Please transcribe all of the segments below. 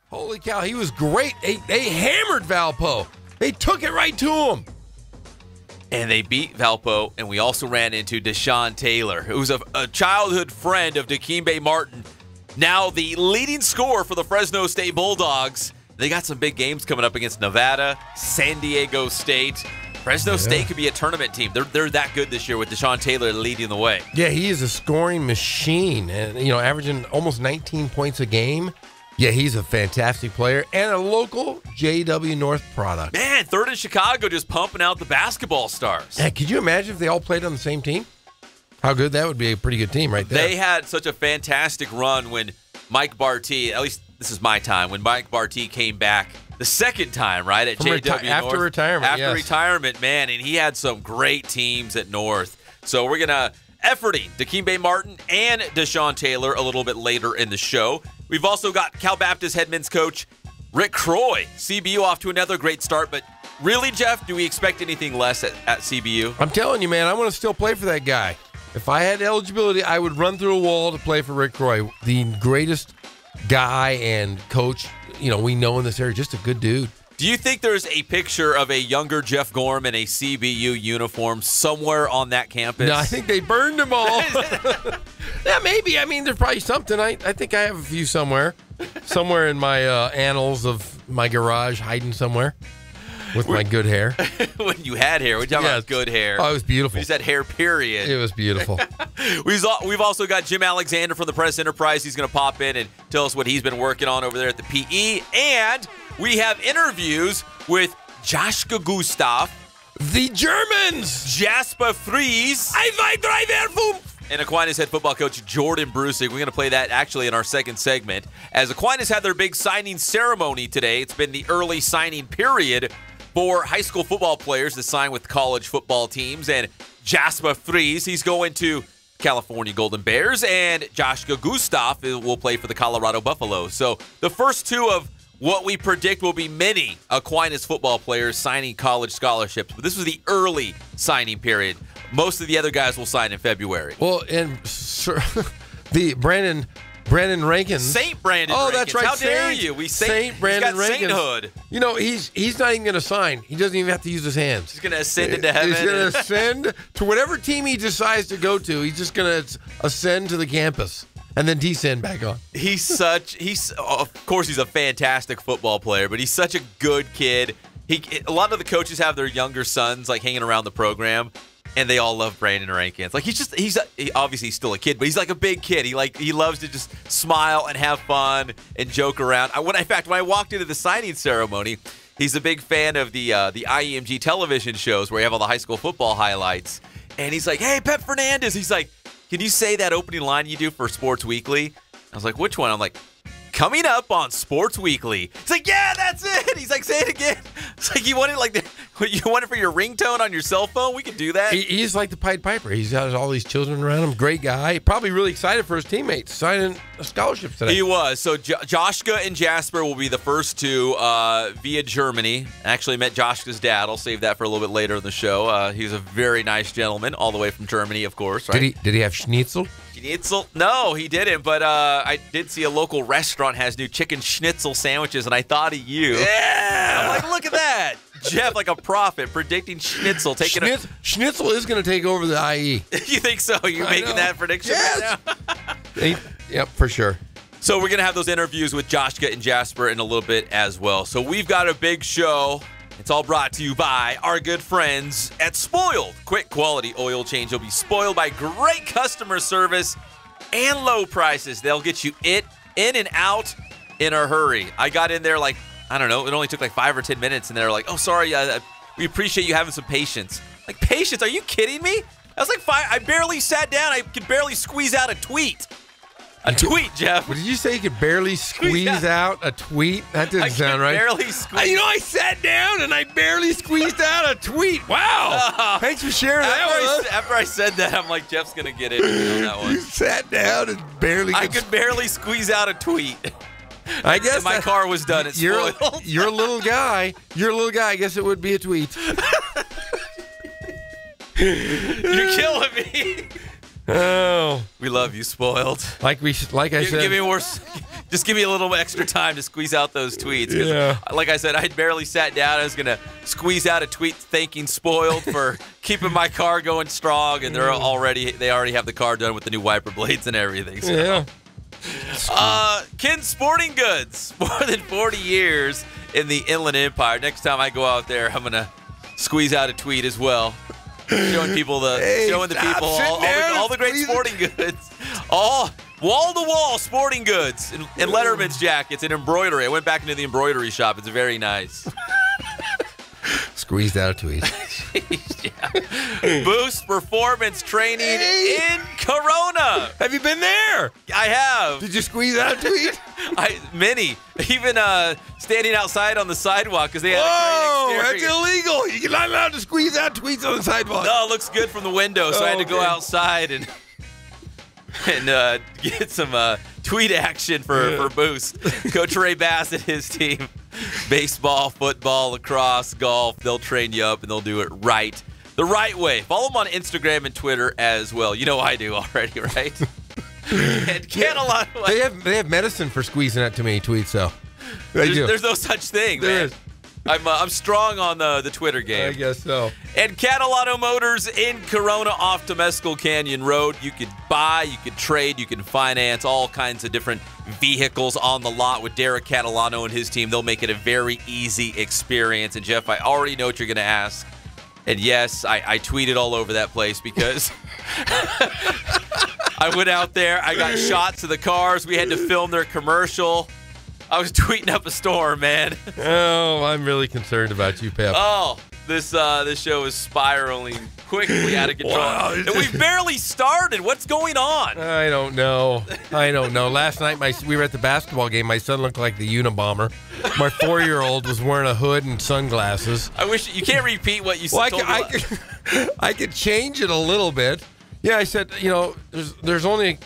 Holy cow, he was great. They hammered Valpo. They took it right to him. And they beat Valpo, and we also ran into Deshon Taylor, who's a childhood friend of Dikymbe Martin, now the leading scorer for the Fresno State Bulldogs. They got some big games coming up against Nevada, San Diego State. Fresno State could be a tournament team. They're that good this year with Deshon Taylor leading the way. Yeah, he is a scoring machine, and averaging almost 19 points a game. Yeah, he's a fantastic player and a local JW North product. Man, third in Chicago, just pumping out the basketball stars. Yeah, could you imagine if they all played on the same team? How good that would be. A pretty good team right there. They had such a fantastic run when Mike Barty, at least this is my time, when Mike Barty came back the second time, right, at JW North. After retirement, After retirement, man, and he had some great teams at North. So we're going to efforting Dikymbe Martin and Deshon Taylor a little bit later in the show. We've also got Cal Baptist head men's coach Rick Croy. CBU off to another great start, but really, Jeff, do we expect anything less at CBU? I'm telling you, man, I want to still play for that guy. If I had eligibility, I would run through a wall to play for Rick Croy, the greatest guy and coach we know in this area. Just a good dude. Do you think there's a picture of a younger Jeff Gorm in a CBU uniform somewhere on that campus? No, I think they burned them all. Yeah, maybe. I mean, there's probably something. I think I have a few somewhere in my annals of my garage, hiding somewhere with my good hair. When you had hair. We're talking about good hair. Oh, it was beautiful. You said hair, period. It was beautiful. We've also got Jim Alexander from the Press Enterprise. He's going to pop in and tell us what he's been working on over there at the PE. And we have interviews with Joshka Gustav, the Germans, Jasper Friis, and Aquinas head football coach Jordan Brusig. We're going to play that actually in our second segment. As Aquinas had their big signing ceremony today, it's been the early signing period for high school football players to sign with college football teams. And Jasper Friis, he's going to California Golden Bears, and Joshka Gustav will play for the Colorado Buffaloes. So the first two of what we predict will be many Aquinas football players signing college scholarships. But this was the early signing period. Most of the other guys will sign in February. Well, and the Brandon Rankins. Saint Brandon Oh, Rankins. That's right. How dare you? Saint Brandon Rankins. Sainthood. He's not even going to sign. He doesn't even have to use his hands. He's going to ascend into heaven. He's going to ascend to whatever team he decides to go to. He's just going to ascend to the campus and then descend back on. Of course, he's a fantastic football player, but he's such a good kid. A lot of the coaches have their younger sons like hanging around the program, and they all love Brandon Rankins. Like he's obviously still a kid, but he's like a big kid. He loves to just smile and have fun and joke around. When I walked into the signing ceremony, he's a big fan of the IEMG television shows where you have all the high school football highlights, and he's like, "Hey, Pep Fernandez." He's like, "Can you say that opening line you do for Sports Weekly?" I was like, "Which one?" I'm like, "Coming up on Sports Weekly." He's like, "Yeah, that's it." He's like, "Say it again." It's like, you want it for your ringtone on your cell phone? We can do that. He's like the Pied Piper. He's got all these children around him. Great guy. Probably really excited for his teammates signing scholarships today. He was. So Joshka and Jasper will be the first two via Germany. Actually met Joshka's dad. I'll save that for a little bit later in the show. He's a very nice gentleman, all the way from Germany, of course. Right? Did he have schnitzel? Schnitzel? No, he didn't, but I did see a local restaurant has new chicken schnitzel sandwiches, and I thought of you. Yeah! I'm like, look at that. Jeff, like a prophet, predicting schnitzel. Schnitzel is going to take over the IE. You think so? You're making that prediction right now? Yep, for sure. So we're going to have those interviews with Joshka and Jasper in a little bit as well. So we've got a big show. It's all brought to you by our good friends at Spoiled. Quick quality oil change. You'll be spoiled by great customer service and low prices. They'll get you in and out in a hurry. I got in there I don't know, it only took 5 or 10 minutes, and they're like, "Oh, sorry, we appreciate you having some patience." Like, patience? Are you kidding me? I was like, I barely sat down. I could barely squeeze out a tweet. A tweet, Jeff. What did you say? You could barely squeeze out a tweet? That didn't sound right. Barely squeeze. I sat down and I barely squeezed out a tweet. Wow. Thanks for sharing that with us. After I said that, I'm like, Jeff's going to get it on that one. You sat down and barely. I could barely squeeze out a tweet. I guess my car was done. It's spoiled. You're a little guy. I guess it would be a tweet. You're killing me. Oh, we love you, Spoiled. Like I said. Just give me a little extra time to squeeze out those tweets. Yeah. Like I said, I had barely sat down. I was going to squeeze out a tweet thanking Spoiled for keeping my car going strong, and they already have the car done with the new wiper blades and everything. So. Yeah. Ken Sporting Goods, more than 40 years in the Inland Empire. Next time I go out there, I'm going to squeeze out a tweet as well. Showing people all the great sporting goods. All wall-to-wall sporting goods and Letterman's jackets and embroidery. I went back into the embroidery shop. It's very nice. Squeezed out a tweet. Yeah. Boost Performance Training in Corona. Have you been there? I have. Did you squeeze out a tweet? Many. Even standing outside on the sidewalk because they had Whoa, a great that's exterior. illegal. You're not allowed to squeeze out tweets on the sidewalk. No, it looks good from the window, so I had to go outside and get some tweet action for Boost. Coach Ray Bass and his team. Baseball, football, lacrosse, golf, they'll train you up and they'll do it right. The right way. Follow them on Instagram and Twitter as well. You know I do already, right? And They have medicine for squeezing out too many tweets, though. There's no such thing, there man. Is. I'm strong on the Twitter game. I guess so. And Catalano Motors in Corona off to Mescal Canyon Road. You could buy, you could trade, you can finance all kinds of different vehicles on the lot with Derek Catalano and his team. They'll make it a very easy experience. And Jeff, I already know what you're going to ask. And yes, I tweeted all over that place because I went out there. I got shots of the cars. We had to film their commercial. I was tweeting up a storm, man. Oh, I'm really concerned about you, Pep. Oh, this show is spiraling quickly out of control. Wow. And we've barely started. What's going on? I don't know. Last night we were at the basketball game. My son looked like the Unabomber. My 4-year-old was wearing a hood and sunglasses. I wish you can't repeat what you said. I could change it a little bit. Yeah, I said, there's only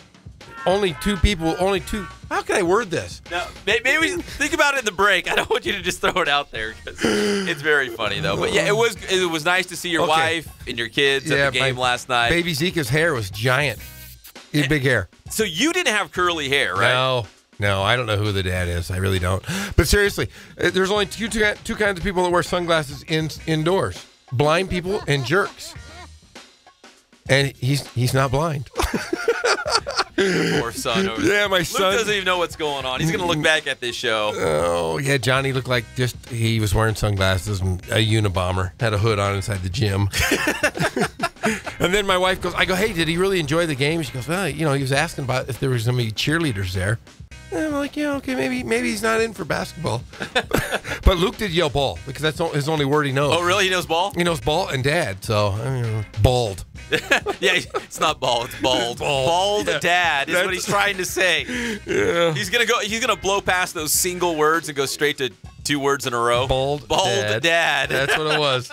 two people, How can I word this? Now, maybe think about it in the break. I don't want you to just throw it out there because it's very funny, though. But yeah, it was nice to see your wife and your kids at the game last night. Baby Zika's hair was giant. He had big hair. So you didn't have curly hair, right? No, I don't know who the dad is. I really don't. But seriously, there's only two kinds of people that wear sunglasses indoors: blind people and jerks. And he's not blind. Poor son over there. Yeah, my son. Luke doesn't even know what's going on. He's going to look back at this show. Oh, yeah, Johnny looked like he was wearing sunglasses and a Unabomber, had a hood on inside the gym. And then my wife goes, I go, hey, did he really enjoy the game? She goes, well, he was asking about if there was going to be cheerleaders there. And I'm like, yeah, okay, maybe he's not in for basketball. But Luke did yell ball because that's his only word he knows. Oh, really? He knows ball? He knows ball and dad, so bald. Yeah, it's not ball, it's bald. Bald dad is what he's trying to say. Yeah. He's gonna blow past those single words and go straight to 2 words in a row. Bald dad. That's what it was.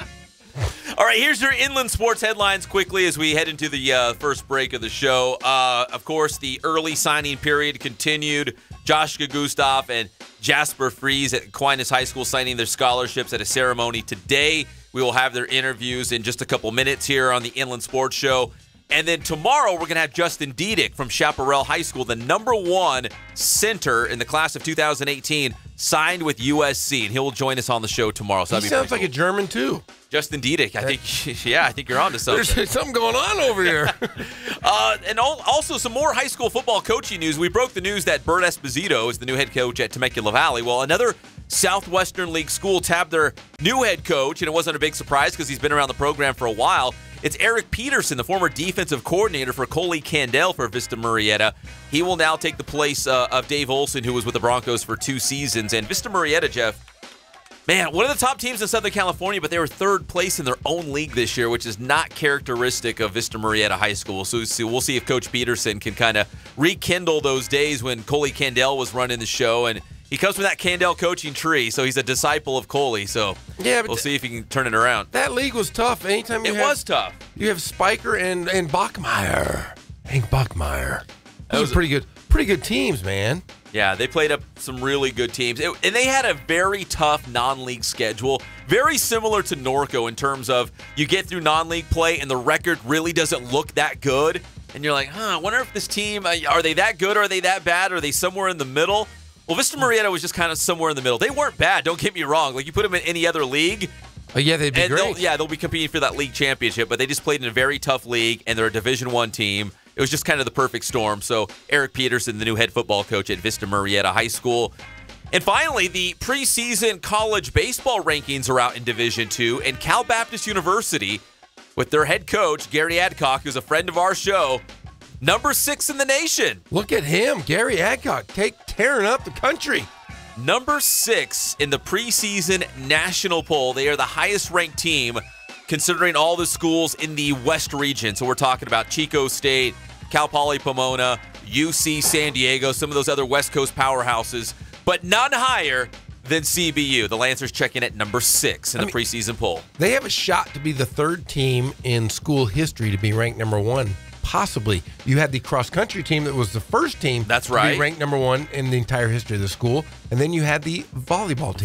All right, here's your inland sports headlines quickly as we head into the first break of the show. Of course, the early signing period continued. Joshka Gustav and Jasper Friis at Aquinas High School signing their scholarships at a ceremony today. We will have their interviews in just a couple minutes here on the Inland Sports Show. And then tomorrow, we're going to have Justin Diedick from Chaparral High School, the #1 center in the class of 2018, signed with USC. And he'll join us on the show tomorrow. So he sounds like a German, too. Justin Diedick. I think you're on to something. There's something going on over here. And also some more high school football coaching news. We broke the news that Bert Esposito is the new head coach at Temecula Valley. Well, another Southwestern League school tabbed their new head coach, and it wasn't a big surprise because he's been around the program for a while. It's Eric Peterson, the former defensive coordinator for Coley Candell for Vista Murrieta. He will now take the place of Dave Olson, who was with the Broncos for 2 seasons. And Vista Murrieta, Jeff, man, one of the top teams in Southern California, but they were 3rd place in their own league this year, which is not characteristic of Vista Murrieta High School. So we'll see if Coach Peterson can kind of rekindle those days when Coley Candell was running the show. And he comes from that Candell coaching tree, so he's a disciple of Coley. So yeah, we'll see if he can turn it around. That league was tough. Anytime it was tough. You have Spiker and Bachmeyer. Hank Bachmeyer. Those are pretty good teams, man. Yeah, they played up some really good teams. And they had a very tough non-league schedule, very similar to Norco in terms of you get through non-league play and the record really doesn't look that good. and you're like, I wonder if this team, are they that good? Or are they that bad? Or are they somewhere in the middle? Well, Vista Marietta was just kind of somewhere in the middle. They weren't bad, don't get me wrong. Like, you put them in any other league. Oh, yeah, they'd be great. They'll be competing for that league championship, but they just played in a very tough league, and they're a Division I team. It was just kind of the perfect storm. So Eric Peterson, the new head football coach at Vista Marietta High School. And finally, the preseason college baseball rankings are out in Division II, and Cal Baptist University, with their head coach, Gary Adcock, who's a friend of our show, number 6 in the nation. Look at him, Gary Adcock, tearing up the country. Number 6 in the preseason national poll. They are the highest ranked team considering all the schools in the West region. So we're talking about Chico State, Cal Poly Pomona, UC San Diego, some of those other West Coast powerhouses, but none higher than CBU. The Lancers checking at number 6 in the preseason poll. They have a shot to be the 3rd team in school history to be ranked number 1. Possibly. You had the cross-country team that was the first team to be ranked number 1 in the entire history of the school. And then you had the volleyball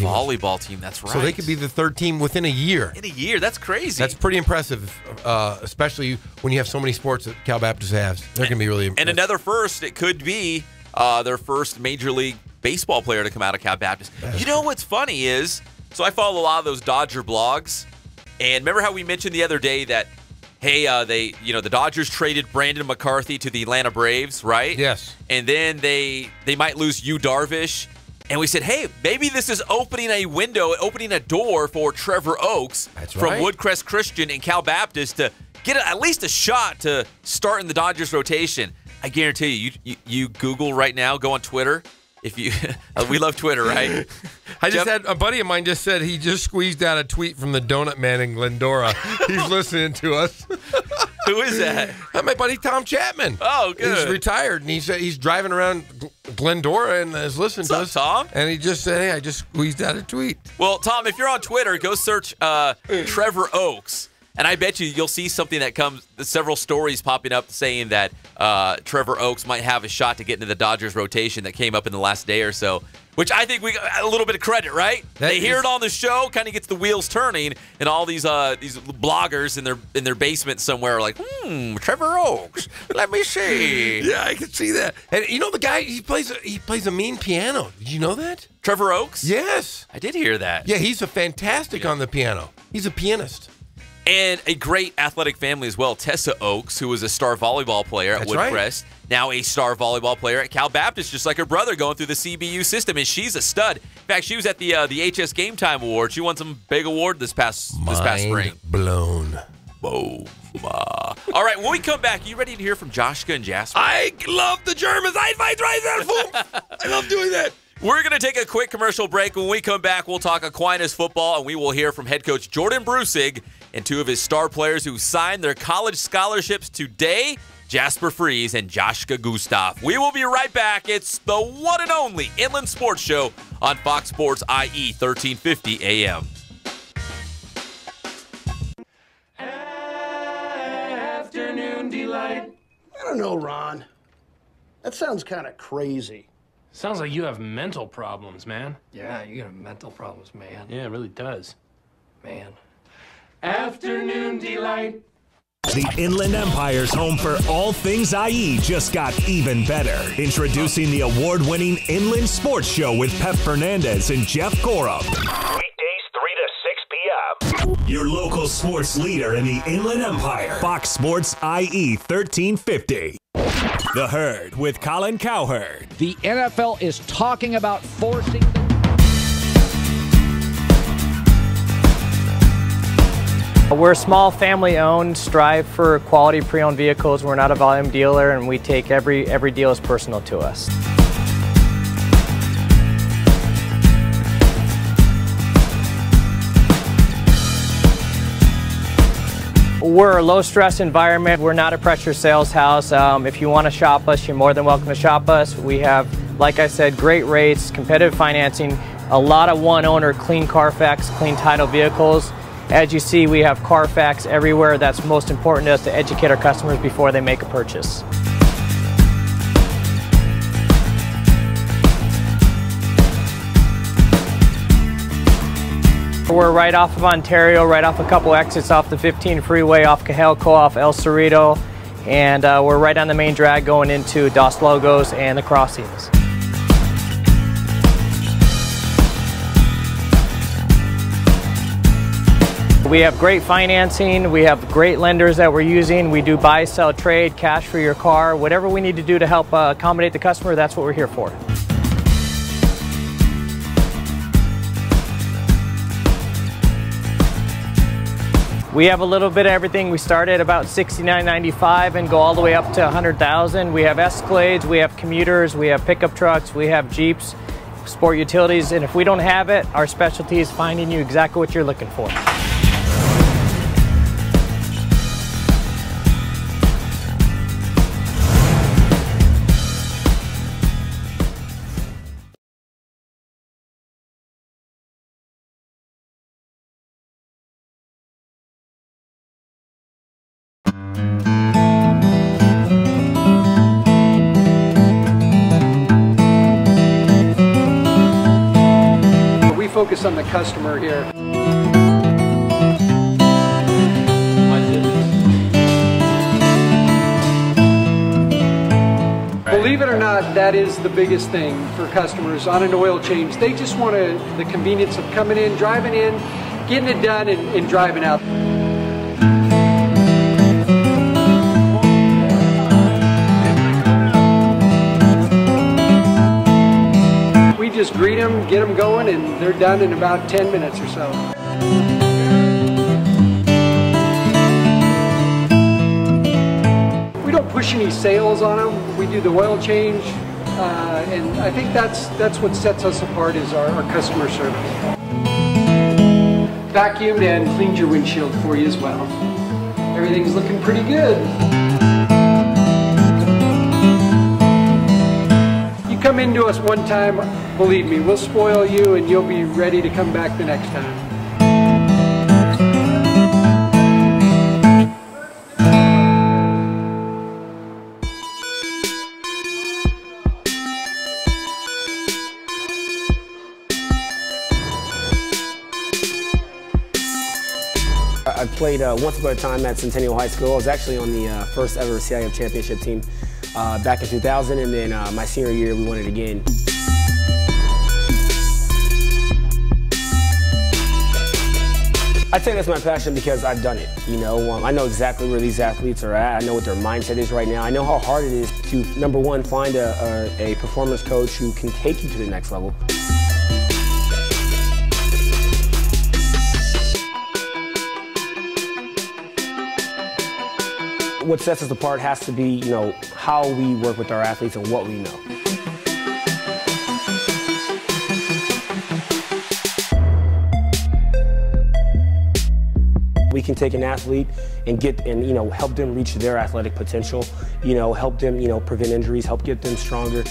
team. That's right. So they could be the 3rd team within a year. In a year, that's crazy. That's pretty impressive, especially when you have so many sports that Cal Baptist has. They're going to be really impressive. And another first, it could be their first Major League Baseball player to come out of Cal Baptist. You know what's funny is, so I follow a lot of those Dodger blogs, and remember how we mentioned the other day that, hey, the Dodgers traded Brandon McCarthy to the Atlanta Braves, right? Yes. And then they might lose Yu Darvish. And we said, hey, maybe this is opening a door for Trevor Oaks from Woodcrest Christian and Cal Baptist to get at least a shot to start in the Dodgers rotation. I guarantee you Google right now, go on Twitter. If you, we love Twitter, right? I just had a buddy of mine just said he just squeezed out a tweet from the Donut Man in Glendora. He's listening to us. Who is that? My buddy Tom Chapman. Oh, good. He's retired, and he's driving around Glendora and is listening to us. What's up, Tom? And he just said, hey, I just squeezed out a tweet. Well, Tom, if you're on Twitter, go search Trevor Oaks. And I bet you'll see something that comes, several stories popping up saying that Trevor Oaks might have a shot to get into the Dodgers rotation that came up in the last day or so, which I think we got a little bit of credit, right? They hear it on the show, kind of gets the wheels turning, and all these bloggers in their basement somewhere are like, Trevor Oaks, let me see. Yeah, I can see that. And you know the guy, he plays a mean piano. Did you know that? Trevor Oaks? Yes. I did hear that. Yeah, he's a fantastic on the piano. He's a pianist. And a great athletic family as well. Tessa Oaks, who was a star volleyball player at Woodcrest, now a star volleyball player at Cal Baptist, just like her brother going through the CBU system. And she's a stud. In fact, she was at the HS Game Time Award. She won some big award this past spring. Mind blown. Boom. All right, when we come back, you ready to hear from Joshka and Jasper? I love the Germans. I love doing that. We're going to take a quick commercial break. When we come back, we'll talk Aquinas football, and we will hear from head coach Jordan Brusig and 2 of his star players who signed their college scholarships today, Jasper Friis and Joshka Gustav. We will be right back. It's the one and only Inland Sports Show on Fox Sports IE 1350 AM. Afternoon Delight. I don't know, Ron. That sounds kind of crazy. Sounds like you have mental problems, man. Yeah, you got mental problems, man. Yeah, it really does. Man. Afternoon Delight. The Inland Empire's home for all things IE just got even better. Introducing the award-winning Inland Sports Show with Pep Fernandez and Jeff Gorham. Weekdays 3 to 6 p.m. Your local sports leader in the Inland Empire. Fox Sports IE 1350. The Herd with Colin Cowherd. The NFL is talking about forcing We're small, family-owned, strive for quality pre-owned vehicles. We're not a volume dealer, and we take every deal as personal to us. We're a low-stress environment. We're not a pressure sales house. If you want to shop us, you're more than welcome to shop us. We have, like I said, great rates, competitive financing, a lot of one-owner, clean Carfax, clean title vehicles. As you see, we have Carfax everywhere. That's most important to us, to educate our customers before they make a purchase. We're right off of Ontario, right off a couple exits off the 15 freeway, off Cahelco, off El Cerrito, and we're right on the main drag going into Dos Logos and the crossings. We have great financing, we have great lenders that we're using. We do buy, sell, trade, cash for your car, whatever we need to do to help accommodate the customer, that's what we're here for. We have a little bit of everything. We start at about $69.95 and go all the way up to $100,000. We have Escalades, we have commuters, we have pickup trucks, we have Jeeps, sport utilities, and if we don't have it, our specialty is finding you exactly what you're looking for. Focus on the customer here. Believe it or not, that is the biggest thing for customers on an oil change. They just want the convenience of coming in, driving in, getting it done, and driving out. Just greet them, get them going, and they're done in about 10 minutes or so. We don't push any sales on them. We do the oil change, and I think that's what sets us apart is our customer service. Vacuumed and cleaned your windshield for you as well. Everything's looking pretty good. Come into us one time, believe me, we'll spoil you and you'll be ready to come back the next time. I played once upon a time at Centennial High School. I was actually on the first ever CIF championship team back in 2000, and then my senior year we won it again. I'd say that's my passion because I've done it. You know, I know exactly where these athletes are at. I know what their mindset is right now. I know how hard it is to, number one, find a performance coach who can take you to the next level. What sets us apart has to be, you know, how we work with our athletes and what we know. We can take an athlete and you know, help them reach their athletic potential, you know, help them, you know, prevent injuries, help get them stronger.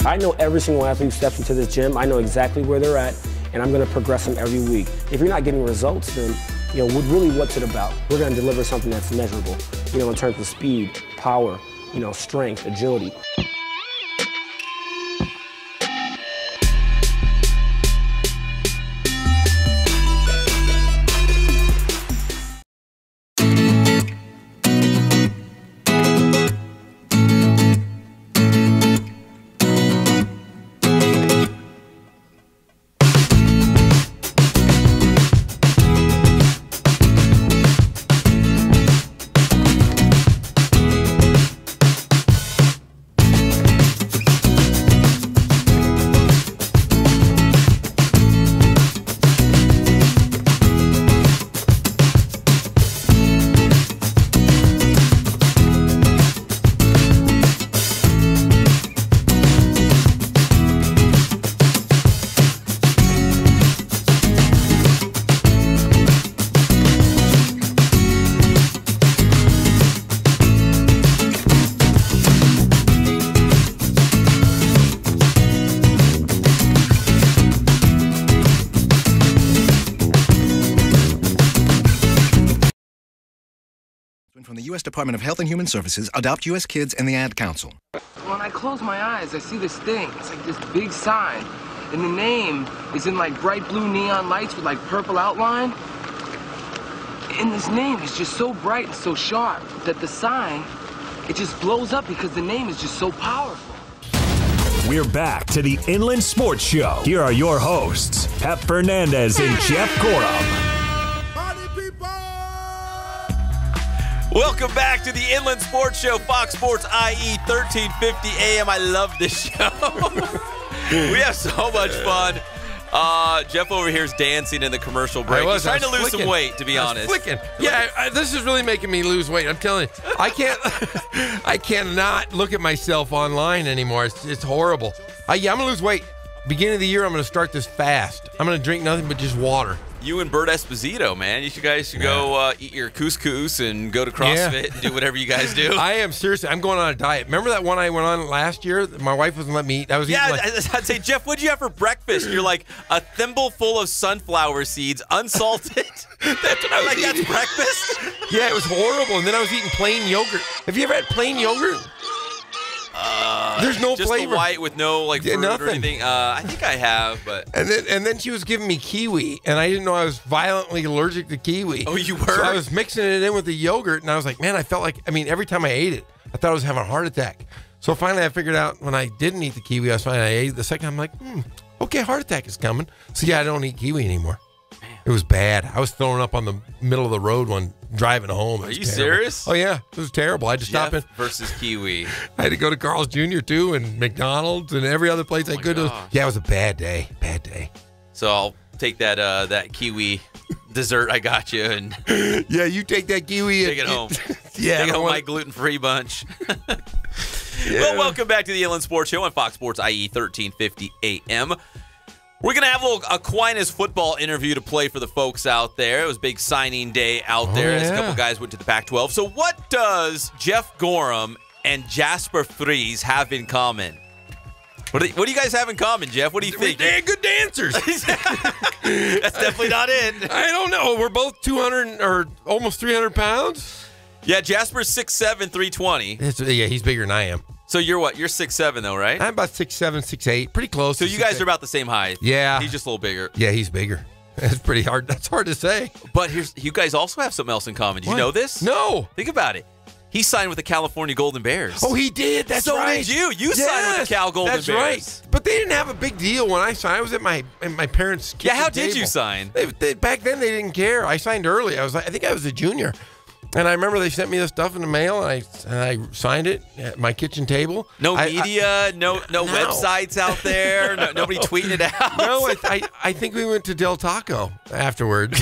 I know every single athlete who steps into this gym. I know exactly where they're at, and I'm going to progress them every week. If you're not getting results, then, you know, really what's it about? We're going to deliver something that's measurable, you know, in terms of speed, power, you know, strength, agility. From the U.S. Department of Health and Human Services, Adopt U.S. Kids, and the Ad Council. When I close my eyes, I see this thing. It's like this big sign. And the name is in like bright blue neon lights with like purple outline. And this name is just so bright and so sharp that the sign, it just blows up because the name is just so powerful. We're back to the Inland Sports Show. Here are your hosts, Pep Fernandez and Jeff Corum. Welcome back to the Inland Sports Show, Fox Sports IE 1350 AM. I love this show. We have so much fun. Jeff over here is dancing in the commercial break. He's trying to lose some weight, to be honest. Yeah, this is really making me lose weight. I'm telling you, I cannot look at myself online anymore. It's horrible. I'm going to lose weight. Beginning of the year, I'm going to start this fast. I'm going to drink nothing but just water. You and Bert Esposito, man. You guys should go eat your couscous and go to CrossFit and do whatever you guys do. I am, seriously. I'm going on a diet. Remember that one I went on last year? My wife wasn't letting me eat. I'd say, Jeff, what'd you have for breakfast? You're like a thimble full of sunflower seeds, unsalted. That's what I was eating. That's breakfast? Yeah, it was horrible. And then I was eating plain yogurt. Have you ever had plain yogurt? There's no just flavor. The white with no fruit or anything. I think I have, but and then she was giving me kiwi, and I didn't know I was violently allergic to kiwi. Oh, you were? So I was mixing it in with the yogurt, and I was like, man, I felt like, every time I ate it, I thought I was having a heart attack. So finally, I figured out when I didn't eat the kiwi, I was fine. I ate it the second time. I'm like, okay, heart attack is coming. So yeah, I don't eat kiwi anymore. Man. It was bad. I was throwing up on the middle of the road when driving home. Are you serious? Oh yeah, it was terrible. I had to stop it. Versus kiwi. I had to go to Carl's Jr. too, and McDonald's, and every other place I could. Yeah, it was a bad day. Bad day. So I'll take that that kiwi dessert I got you, and yeah, you take that kiwi. Take it home. Yeah, take home my gluten-free bunch. Well, welcome back to the Inland Sports Show on Fox Sports IE 1350 AM. We're going to have a little Aquinas football interview to play for the folks out there. It was big signing day out there as a couple guys went to the Pac-12. So what does Jeff Corum and Jasper Friis have in common? What do you guys have in common, Jeff? What do you think? They're good dancers. That's definitely not it. I don't know. We're both 200 or almost 300 pounds. Yeah, Jasper's 6'7", 320. Yeah, he's bigger than I am. So you're what? You're 6'7", though, right? I'm about 6'7", 6'8", pretty close. So you guys are about the same height. Yeah. He's just a little bigger. Yeah, he's bigger. That's pretty hard. That's hard to say. But you guys also have something else in common. Did you know this? No. Think about it. He signed with the California Golden Bears. Oh, he did. That's right. So did you. You signed with the Cal Golden Bears. That's right. But they didn't have a big deal when I signed. I was at my parents' kitchen how table. did you sign? Back then, they didn't care. I signed early. I think I was a junior. And I remember they sent me the stuff in the mail, and I signed it at my kitchen table. No media, no websites out there, nobody tweeting it out. No, I think we went to Del Taco afterwards,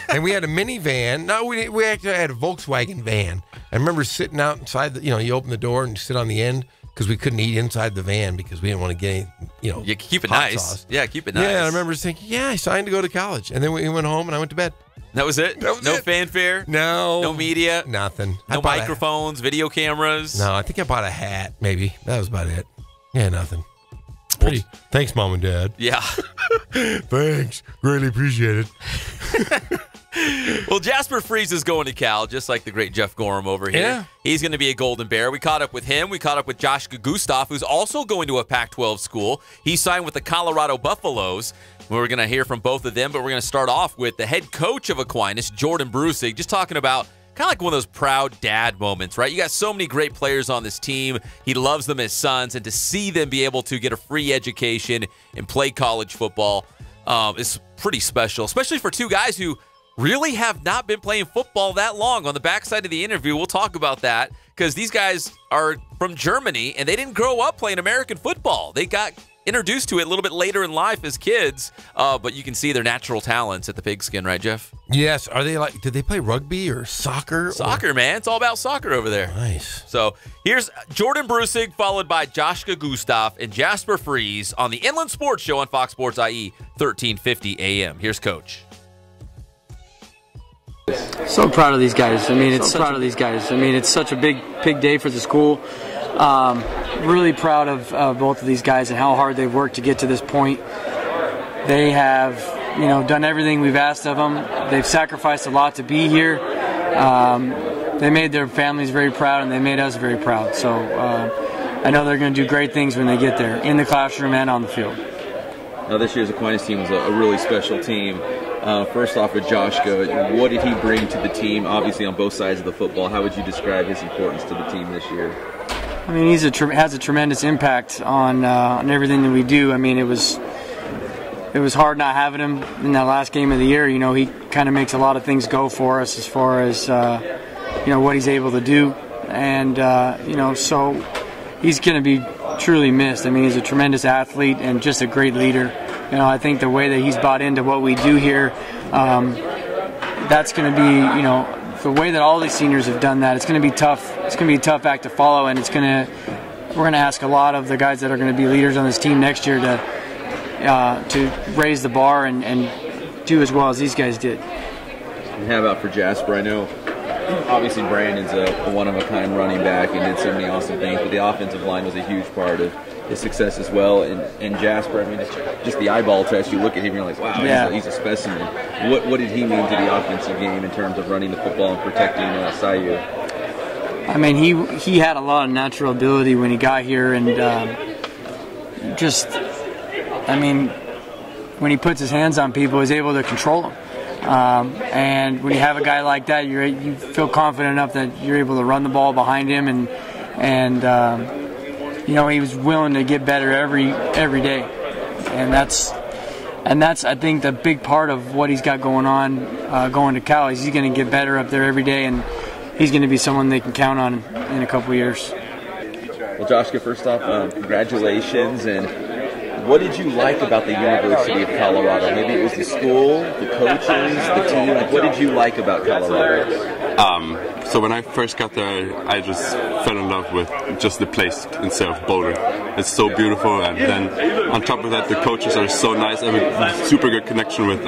and we had a minivan. No, we actually had a Volkswagen van. I remember sitting out inside you open the door and sit on the end because we couldn't eat inside the van because we didn't want to get any, You keep it hot nice. sauce. Yeah, keep it nice. Yeah, I remember thinking, yeah, I signed to go to college, and then we went home and I went to bed. That was it? No fanfare? No media? Nothing. No microphones, video cameras? No, I think I bought a hat, maybe. That was about it. Yeah, nothing. Thanks, Mom and Dad. Yeah. Thanks. Greatly appreciate it. Well, Jasper Friis is going to Cal, just like the great Jeff Corum over here. Yeah. He's going to be a Golden Bear. We caught up with him. We caught up with Joshka Gustav, who's also going to a Pac-12 school. He signed with the Colorado Buffaloes. We're going to hear from both of them, but we're going to start off with the head coach of Aquinas, Jordan Brusig, just talking about kind of like one of those proud dad moments, right? You got so many great players on this team. He loves them as sons, and to see them be able to get a free education and play college football is pretty special, especially for two guys who really have not been playing football that long. On the backside of the interview, we'll talk about that because these guys are from Germany, and they didn't grow up playing American football. They got introduced to it a little bit later in life as kids, but you can see their natural talents at the Pigskin, right, Jeff? Yes. Are they did they play rugby or soccer? Soccer, man. It's all about soccer over there. Nice. So here's Jordan Brusig, followed by Joshka Gustav and Jasper Friis on the Inland Sports Show on Fox Sports IE 1350 AM. Here's Coach. So proud of these guys. It's such a big day for the school. Really proud of both of these guys and how hard they've worked to get to this point. They have, done everything we've asked of them. They've sacrificed a lot to be here. They made their families very proud, and they made us very proud. So I know they're going to do great things when they get there, in the classroom and on the field. Now, this year's Aquinas team was a really special team. First off, with Joshka, what did he bring to the team, obviously on both sides of the football? How would you describe his importance to the team this year? I mean, has a tremendous impact on everything that we do. I mean, it was hard not having him in that last game of the year. You know, he kind of makes a lot of things go for us as far as what he's able to do, and so he's going to be truly missed. I mean, he's a tremendous athlete and just a great leader. You know, I think the way that he's bought into what we do here, that's going to be, the way that all these seniors have done that. It's going to be tough. It's going to be a tough act to follow, and we're going to ask a lot of the guys that are going to be leaders on this team next year to raise the bar and do as well as these guys did. And how about for Jasper? I know obviously Brandon's a one-of-a-kind running back and did so many awesome things, but the offensive line was a huge part of his success as well. And Jasper, I mean, just the eyeball test, you look at him and you're like, wow, he's a specimen. What did he mean to the offensive game in terms of running the football and protecting Sayu? I mean, he had a lot of natural ability when he got here, and when he puts his hands on people, he's able to control them. And when you have a guy like that, you feel confident enough that you're able to run the ball behind him, and he was willing to get better every day, and that's I think the big part of what he's got going on going to Cal is he's going to get better up there every day, and he's going to be someone they can count on in a couple years. Well, Joshka, first off, congratulations. And what did you like about the University of Colorado? Maybe it was the school, the coaches, the team. Like, what did you like about Colorado? So when I first got there, I just fell in love with just the place instead of Boulder. It's so beautiful, and then on top of that, the coaches are so nice. I have a super good connection with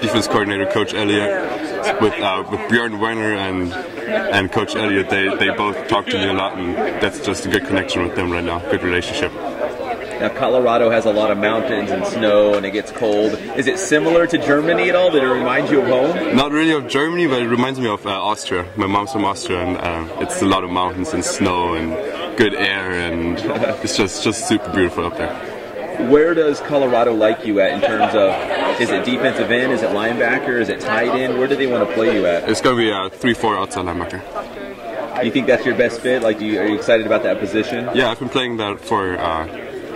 defense coordinator Coach Elliott, with Bjorn Werner and Coach Elliott. They both talk to me a lot, and that's just a good connection with them right now. Good relationship. Now, Colorado has a lot of mountains and snow, and it gets cold. Is it similar to Germany at all? Did it remind you of home? Not really of Germany, but it reminds me of Austria. My mom's from Austria, and it's a lot of mountains and snow and good air, and it's just super beautiful up there. Where does Colorado like you at in terms of, is it defensive end, is it linebacker, is it tight end? Where do they want to play you at? It's going to be a 3-4 outside linebacker. Do you think that's your best fit? Like, are you excited about that position? Yeah, I've been playing that for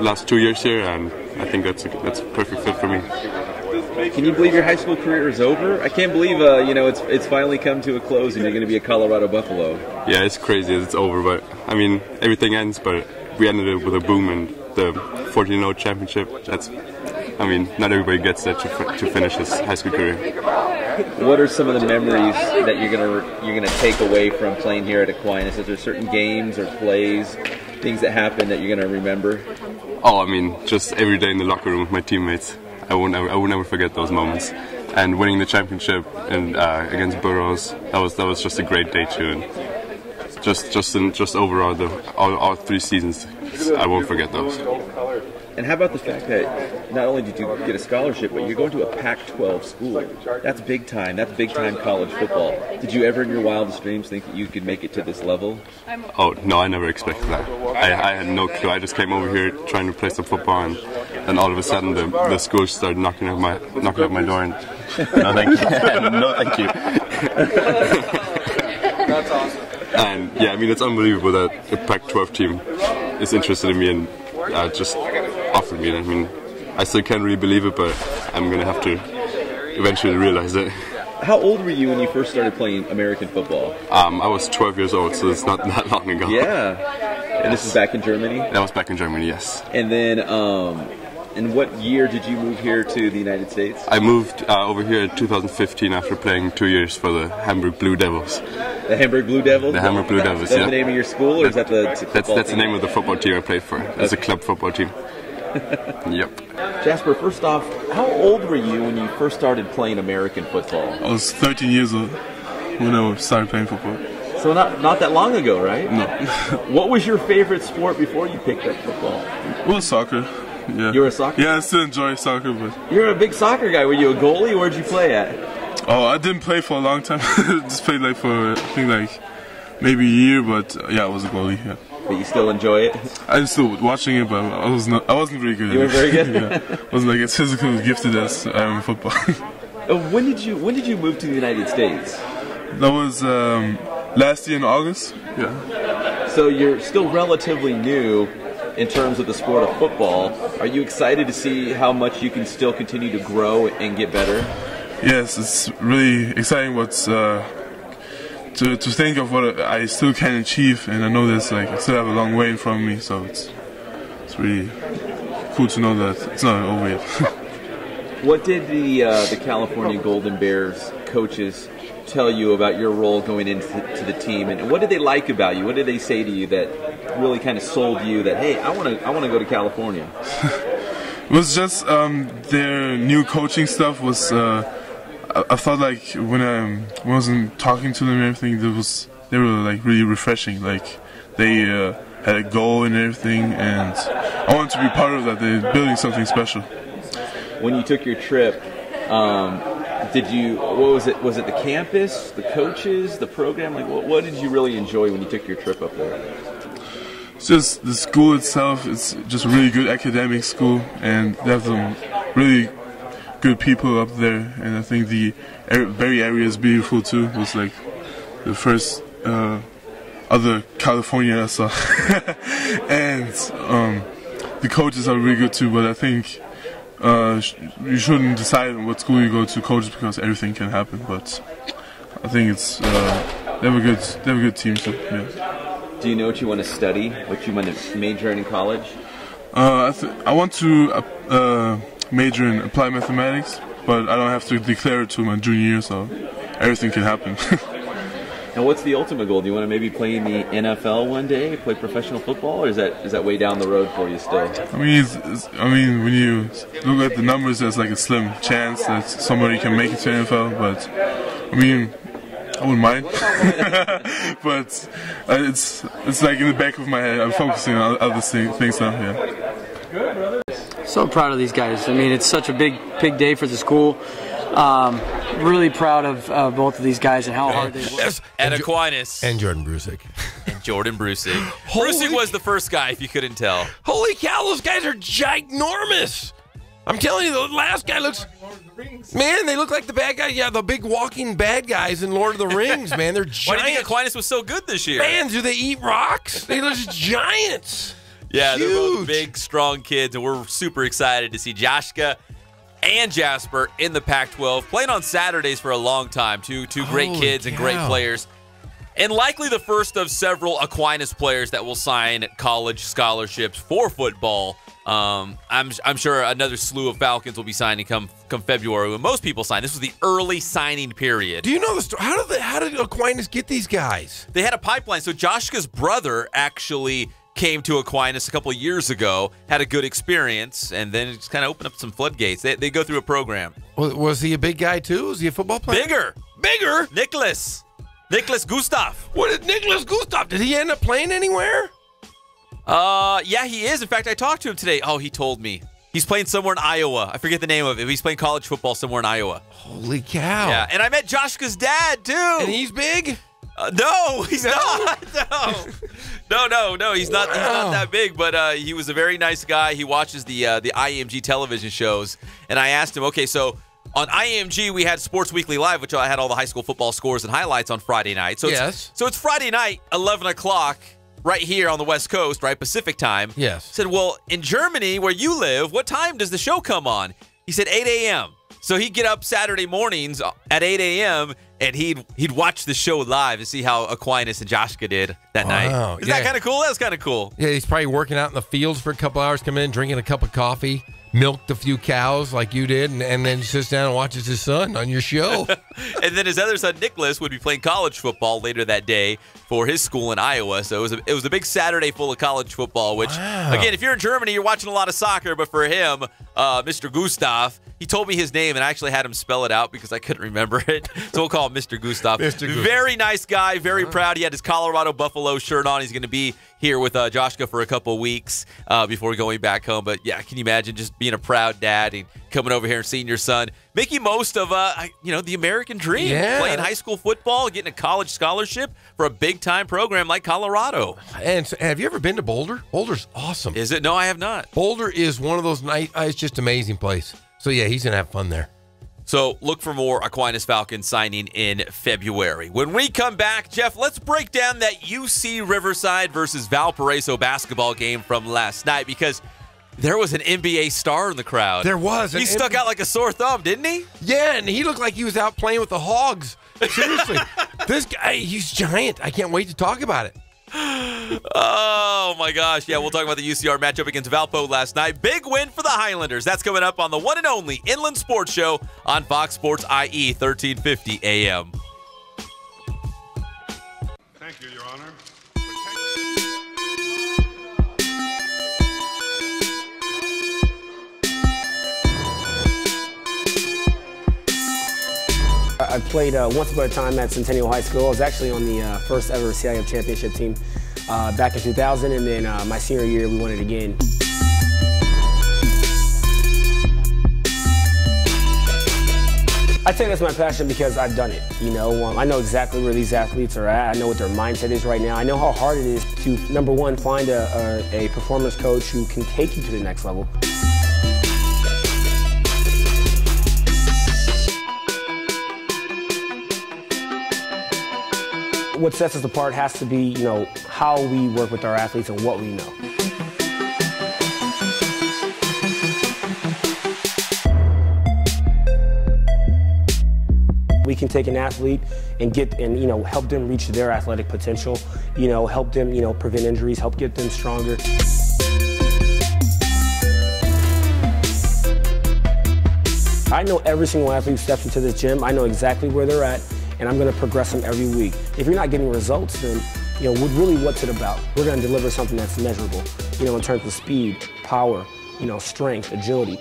last 2 years here, and I think that's a perfect fit for me. Can you believe your high school career is over? I can't believe it's finally come to a close and you're going to be a Colorado Buffalo. Yeah, it's crazy. It's over, but I mean everything ends, but we ended it with a boom, and the 14-0 championship. Not everybody gets that to finish his high school career. What are some of the memories that you're gonna take away from playing here at Aquinas? Is there certain games or plays, things that happen that you're gonna remember? Oh, just every day in the locker room with my teammates. I will never forget those moments. And winning the championship and against Burroughs, that was just a great day too. And just overall, all 3 seasons, I won't forget those. And how about the fact that not only did you get a scholarship, but you're going to a Pac-12 school? That's big time. That's big time college football. Did you ever in your wildest dreams think that you could make it to this level? Oh, no, I never expected that. I had no clue. I just came over here trying to play some football, and then all of a sudden the school started knocking at my door. And no, thank you. No, thank you. That's awesome. And yeah, it's unbelievable that a Pac-12 team is interested in me and just offered me. I still can't really believe it, but I'm going to have to eventually realize it. How old were you when you first started playing American football? I was 12 years old, so it's not that long ago. Yeah. And this is back in Germany? That was back in Germany, yes. And then, in what year did you move here to the United States? I moved over here in 2015 after playing 2 years for the Hamburg Blue Devils. The Hamburg Blue Devils? The Hamburg Blue Devils, yeah. Is that the name of your school, or is that the football That's team? the name of the football team I played for. It's a club football team. Yep. Jasper, first off, how old were you when you first started playing American football? I was 13 years old when I started playing football. So not that long ago, right? No. What was your favorite sport before you picked up football? Well, soccer. Yeah. You were a soccer? Yeah, I still enjoy soccer, but... You're a big soccer guy. Were you a goalie? Where'd you play at? Oh, I didn't play for a long time. Just played for, I think maybe a year, but yeah, I was a goalie, yeah. But you still enjoy it? I was still watching it, but I wasn't very good. You were very good? Yeah. I wasn't as physically gifted as I am in football. When did you move to the United States? That was last year in August. Yeah. So you're still relatively new in terms of the sport of football. Are you excited to see how much you can still continue to grow and get better? Yes, it's really exciting what's to think of what I still can achieve, and I know there's I still have a long way in front of me, so it's really cool to know that it's not over yet. What did the California Golden Bears coaches tell you about your role going into the team, and what did they like about you? What did they say to you that really kind of sold you that, hey, I want to go to California? It was just their new coaching stuff was. I felt like when I wasn't talking to them and everything, they were really refreshing. Like they had a goal and everything, and I wanted to be part of that. They're building something special. When you took your trip, what was it? Was it the campus, the coaches, the program? What did you really enjoy when you took your trip up there? It's just the school itself. It's just a really good academic school, and they have some really good people up there. And I think the very area is beautiful too. It was the first other California I saw, and the coaches are really good too. But I think. You shouldn't decide on what school you go to coaches because everything can happen. But I think it's they have a good team too. Yeah. Do you know what you want to study? What you want to major in college? I want to major in applied mathematics, but I don't have to declare it to my junior year, so everything can happen. And what's the ultimate goal? Do you want to maybe play in the NFL one day, play professional football, or is that way down the road for you still? I mean, when you look at the numbers, there's a slim chance that somebody can make it to NFL. But I mean, I wouldn't mind. But it's in the back of my head. I'm focusing on other things now. Yeah. So proud of these guys. I mean, it's such a big day for the school. Really proud of both of these guys and how hard they work. And Aquinas. And Jordan Brusick. And Jordan Brusick. Brusick was the first guy, if you couldn't tell. Holy cow, those guys are ginormous. I'm telling you, the last guy looks... Man, they look like the bad guy. Yeah, the big walking bad guys in Lord of the Rings, man. They're giants. Why do you think Aquinas was so good this year? Man, do they eat rocks? They're just giants. Yeah, Huge. They're both big, strong kids, and we're super excited to see Joshka and Jasper in the Pac-12, playing on Saturdays for a long time. Two great kids and great players. And likely the first of several Aquinas players that will sign college scholarships for football. I'm sure another slew of Falcons will be signing come February when most people sign. This was the early signing period. Do you know the story? How did Aquinas get these guys? They had a pipeline. So Joshka's brother actually came to Aquinas a couple of years ago, had a good experience, and then it just kind of opened up some floodgates. They go through a program. Was he a big guy too? Was he a football player? Bigger? Nicholas Gustav. What is Nicholas Gustav? Did he end up playing anywhere? Yeah, he is. In fact, I talked to him today. Oh, he told me. He's playing somewhere in Iowa. I forget the name of it. He's playing college football somewhere in Iowa. Holy cow. Yeah, and I met Joshka's dad, too. And he's big? No, he's not. No, he's not. He's not that big. But he was a very nice guy. He watches the IMG television shows, and I asked him, okay, so on IMG we had Sports Weekly Live, which I had all the high school football scores and highlights on Friday night. So it's Friday night, 11 o'clock, right here on the West Coast, right, Pacific time. Yes. I said, well, in Germany where you live, what time does the show come on? He said 8 a.m. So he'd get up Saturday mornings at 8 a.m. and he'd watch the show live to see how Aquinas and Joshka did that night. Is that kind of cool? That's kind of cool. Yeah, he's probably working out in the fields for a couple hours, come in, drinking a cup of coffee, milked a few cows like you did, and then sits down and watches his son on your show. And then his other son, Nicholas, would be playing college football later that day for his school in Iowa. So it was a big Saturday full of college football, which, again, if you're in Germany, you're watching a lot of soccer. But for him, Mr. Gustav, he told me his name, and I actually had him spell it out because I couldn't remember it. So we'll call him Mr. Gustav. Very nice guy, very proud. He had his Colorado Buffalo shirt on. He's going to be here with Joshka for a couple of weeks before going back home. But, yeah, can you imagine just being a proud dad and coming over here and seeing your son making most of the American dream, playing high school football, getting a college scholarship for a big-time program like Colorado. And so, have you ever been to Boulder? Boulder's awesome. Is it? No, I have not. Boulder is one of those nice, it's just amazing place. So, yeah, he's going to have fun there. So look for more Aquinas Falcons signing in February. When we come back, Jeff, let's break down that UC Riverside versus Valparaiso basketball game from last night, because there was an NBA star in the crowd. There was. He stuck out like a sore thumb, didn't he? Yeah, and he looked like he was out playing with the Hogs. Seriously. This guy, he's giant. I can't wait to talk about it. Oh, my gosh. Yeah, we'll talk about the UCR matchup against Valpo last night. Big win for the Highlanders. That's coming up on the one and only Inland Sports Show on Fox Sports IE 1350 AM. Thank you, Your Honor. I played once upon a time at Centennial High School. I was actually on the first ever CIF championship team back in 2000, and then my senior year we won it again. I think that's my passion because I've done it. You know, I know exactly where these athletes are at. I know what their mindset is right now. I know how hard it is to, number one, find a performance coach who can take you to the next level. What sets us apart has to be, you know, how we work with our athletes and what we know. We can take an athlete and you know, help them reach their athletic potential, you know, help them, you know, prevent injuries, help get them stronger. I know every single athlete who steps into this gym. I know exactly where they're at, and I'm going to progress them every week. If you're not getting results, then, you know, really what's it about? We're going to deliver something that's measurable, you know, in terms of speed, power, you know, strength, agility.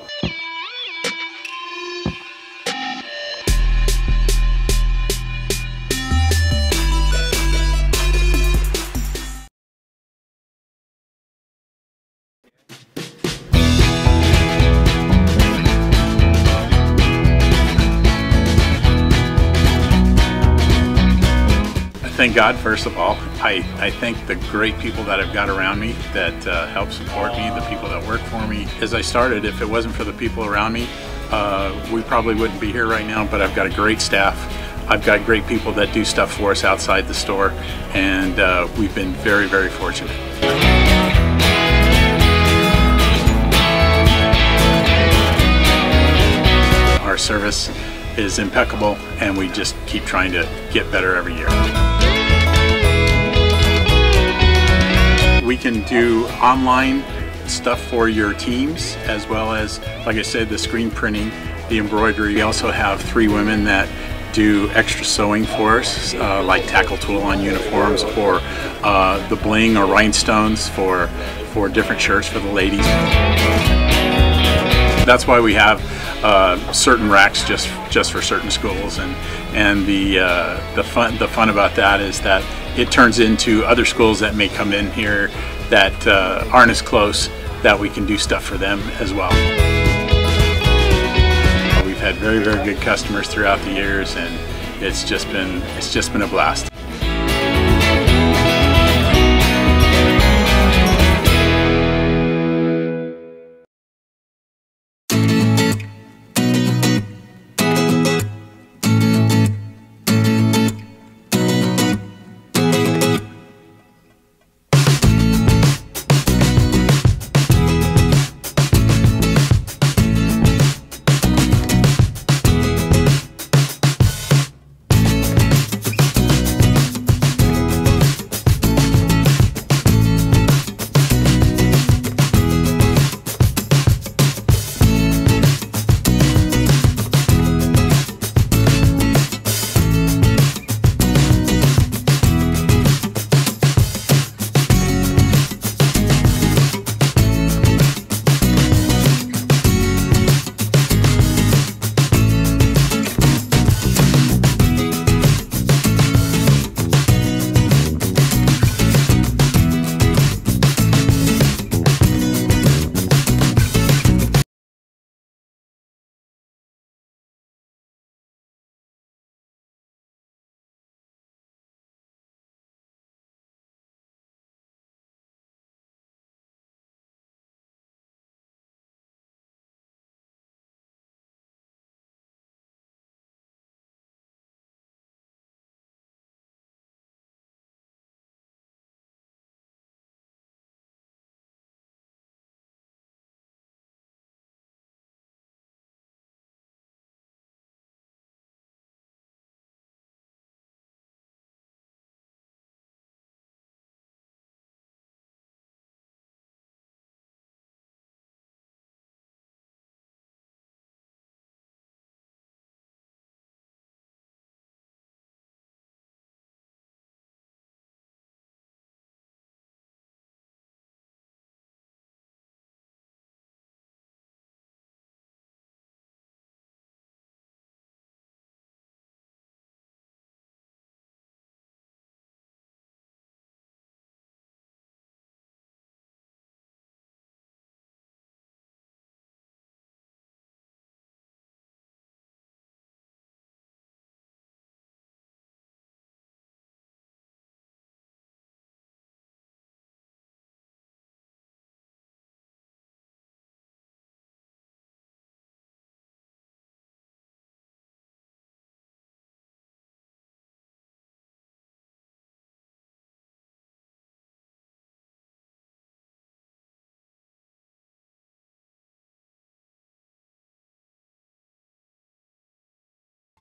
Thank God, first of all. I thank the great people that I've got around me that help support me, the people that work for me. As I started, if it wasn't for the people around me, we probably wouldn't be here right now, but I've got a great staff. I've got great people that do stuff for us outside the store, and we've been very, very fortunate. Our service is impeccable, and we just keep trying to get better every year. We can do online stuff for your teams, as well as, like I said, the screen printing, the embroidery. We also have 3 women that do extra sewing for us, like tackle tool on uniforms, or the bling or rhinestones for different shirts for the ladies. That's why we have certain racks just for certain schools, and the fun about that is that it turns into other schools that may come in here that aren't as close, that we can do stuff for them as well. We've had very, very good customers throughout the years, and it's just been a blast.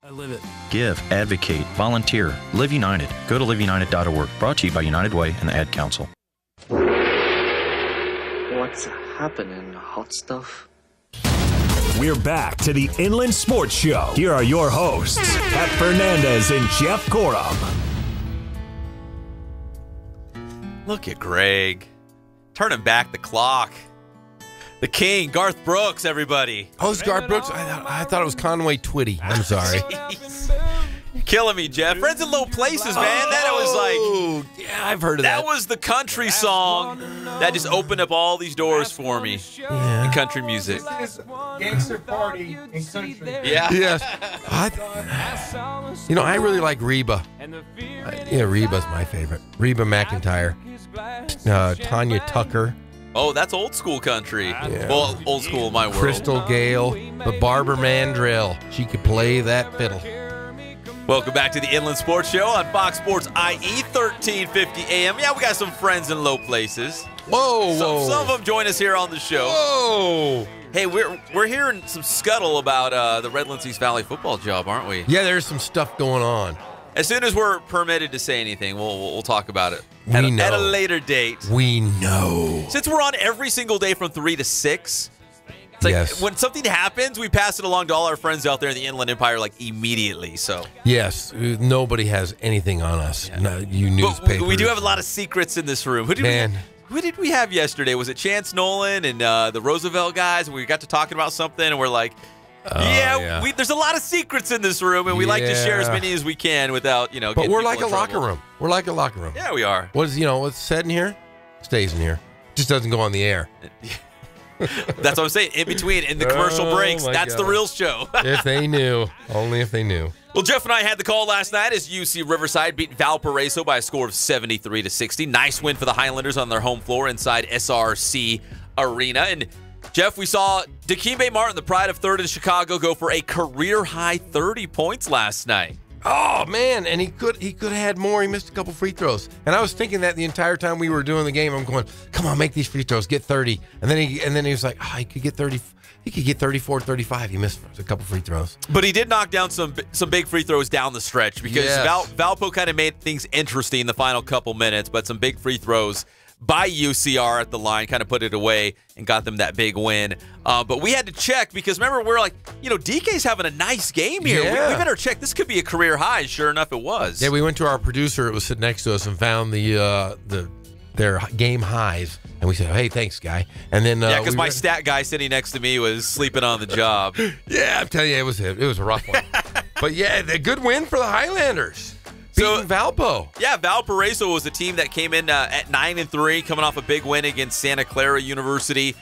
I live it. Give, advocate, volunteer, Live United. Go to liveunited.org. Brought to you by United Way and the Ad Council. What's happening, hot stuff? We're back to the Inland Sports Show. Here are your hosts, Pat Fernandez and Jeff Corum. Look at Greg. Turning back the clock. The king, Garth Brooks, everybody. Oh, it's Garth Brooks? I thought it was Conway Twitty. I'm sorry. You're killing me, Jeff. Friends in Low Places, man. That was like... Yeah, I've heard of that. That was the country song that just opened up all these doors for me in country music. Gangster party in country. Yeah. Yes. I really like Reba. Reba's my favorite. Reba McEntire. Tanya Tucker. Oh, that's old school country. Yeah. Well, old school in my world. Crystal Gale. But Barbara Mandrell. She could play that fiddle. Welcome back to the Inland Sports Show on Fox Sports IE 1350 AM. Yeah, we got some friends in low places. Whoa. Some of them join us here on the show. Whoa. Hey, we're hearing some scuttle about the Redlands East Valley football job, aren't we? Yeah, there's some stuff going on. As soon as we're permitted to say anything, we'll talk about it at a later date. We know. Since we're on every single day from 3 to 6, it's like when something happens, we pass it along to all our friends out there in the Inland Empire like immediately. So yes, nobody has anything on us. Yeah. No, you newspapers. But we do have a lot of secrets in this room. Who did we have yesterday? Was it Chance Nolan and the Roosevelt guys? We got to talking about something, and we're like, there's a lot of secrets in this room, and we like to share as many as we can without, But we're like a locker room. We're like a locker room. Yeah, we are. What's said in here stays in here. Just doesn't go on the air. That's what I'm saying. In between, in the commercial breaks, that's the real show. If they knew. Only if they knew. Well, Jeff and I had the call last night as UC Riverside beat Valparaiso by a score of 73-60. Nice win for the Highlanders on their home floor inside SRC Arena. And Jeff, we saw Dikymbe Martin, the pride of third in Chicago, go for a career-high 30 points last night. Oh, man, and he could have had more. He missed a couple free throws. And I was thinking that the entire time we were doing the game. I'm going, come on, make these free throws, get 30. And then he was like, he could get 30. He could get 34, 35. He missed a couple free throws. But he did knock down some big free throws down the stretch because Valpo kind of made things interesting in the final couple minutes, but some big free throws by UCR at the line kind of put it away and got them that big win. But we had to check because remember, we're like, DK's having a nice game here. Yeah. We better check. This could be a career high. Sure enough, it was. Yeah, we went to our producer. It was sitting next to us and found their game highs. And we said, hey, thanks, guy. And then because my stat guy sitting next to me was sleeping on the job. Yeah, I'm telling you, it was a rough one. But yeah, the good win for the Highlanders. Beating Valpo. Yeah, Valparaiso was a team that came in at 9-3, coming off a big win against Santa Clara University.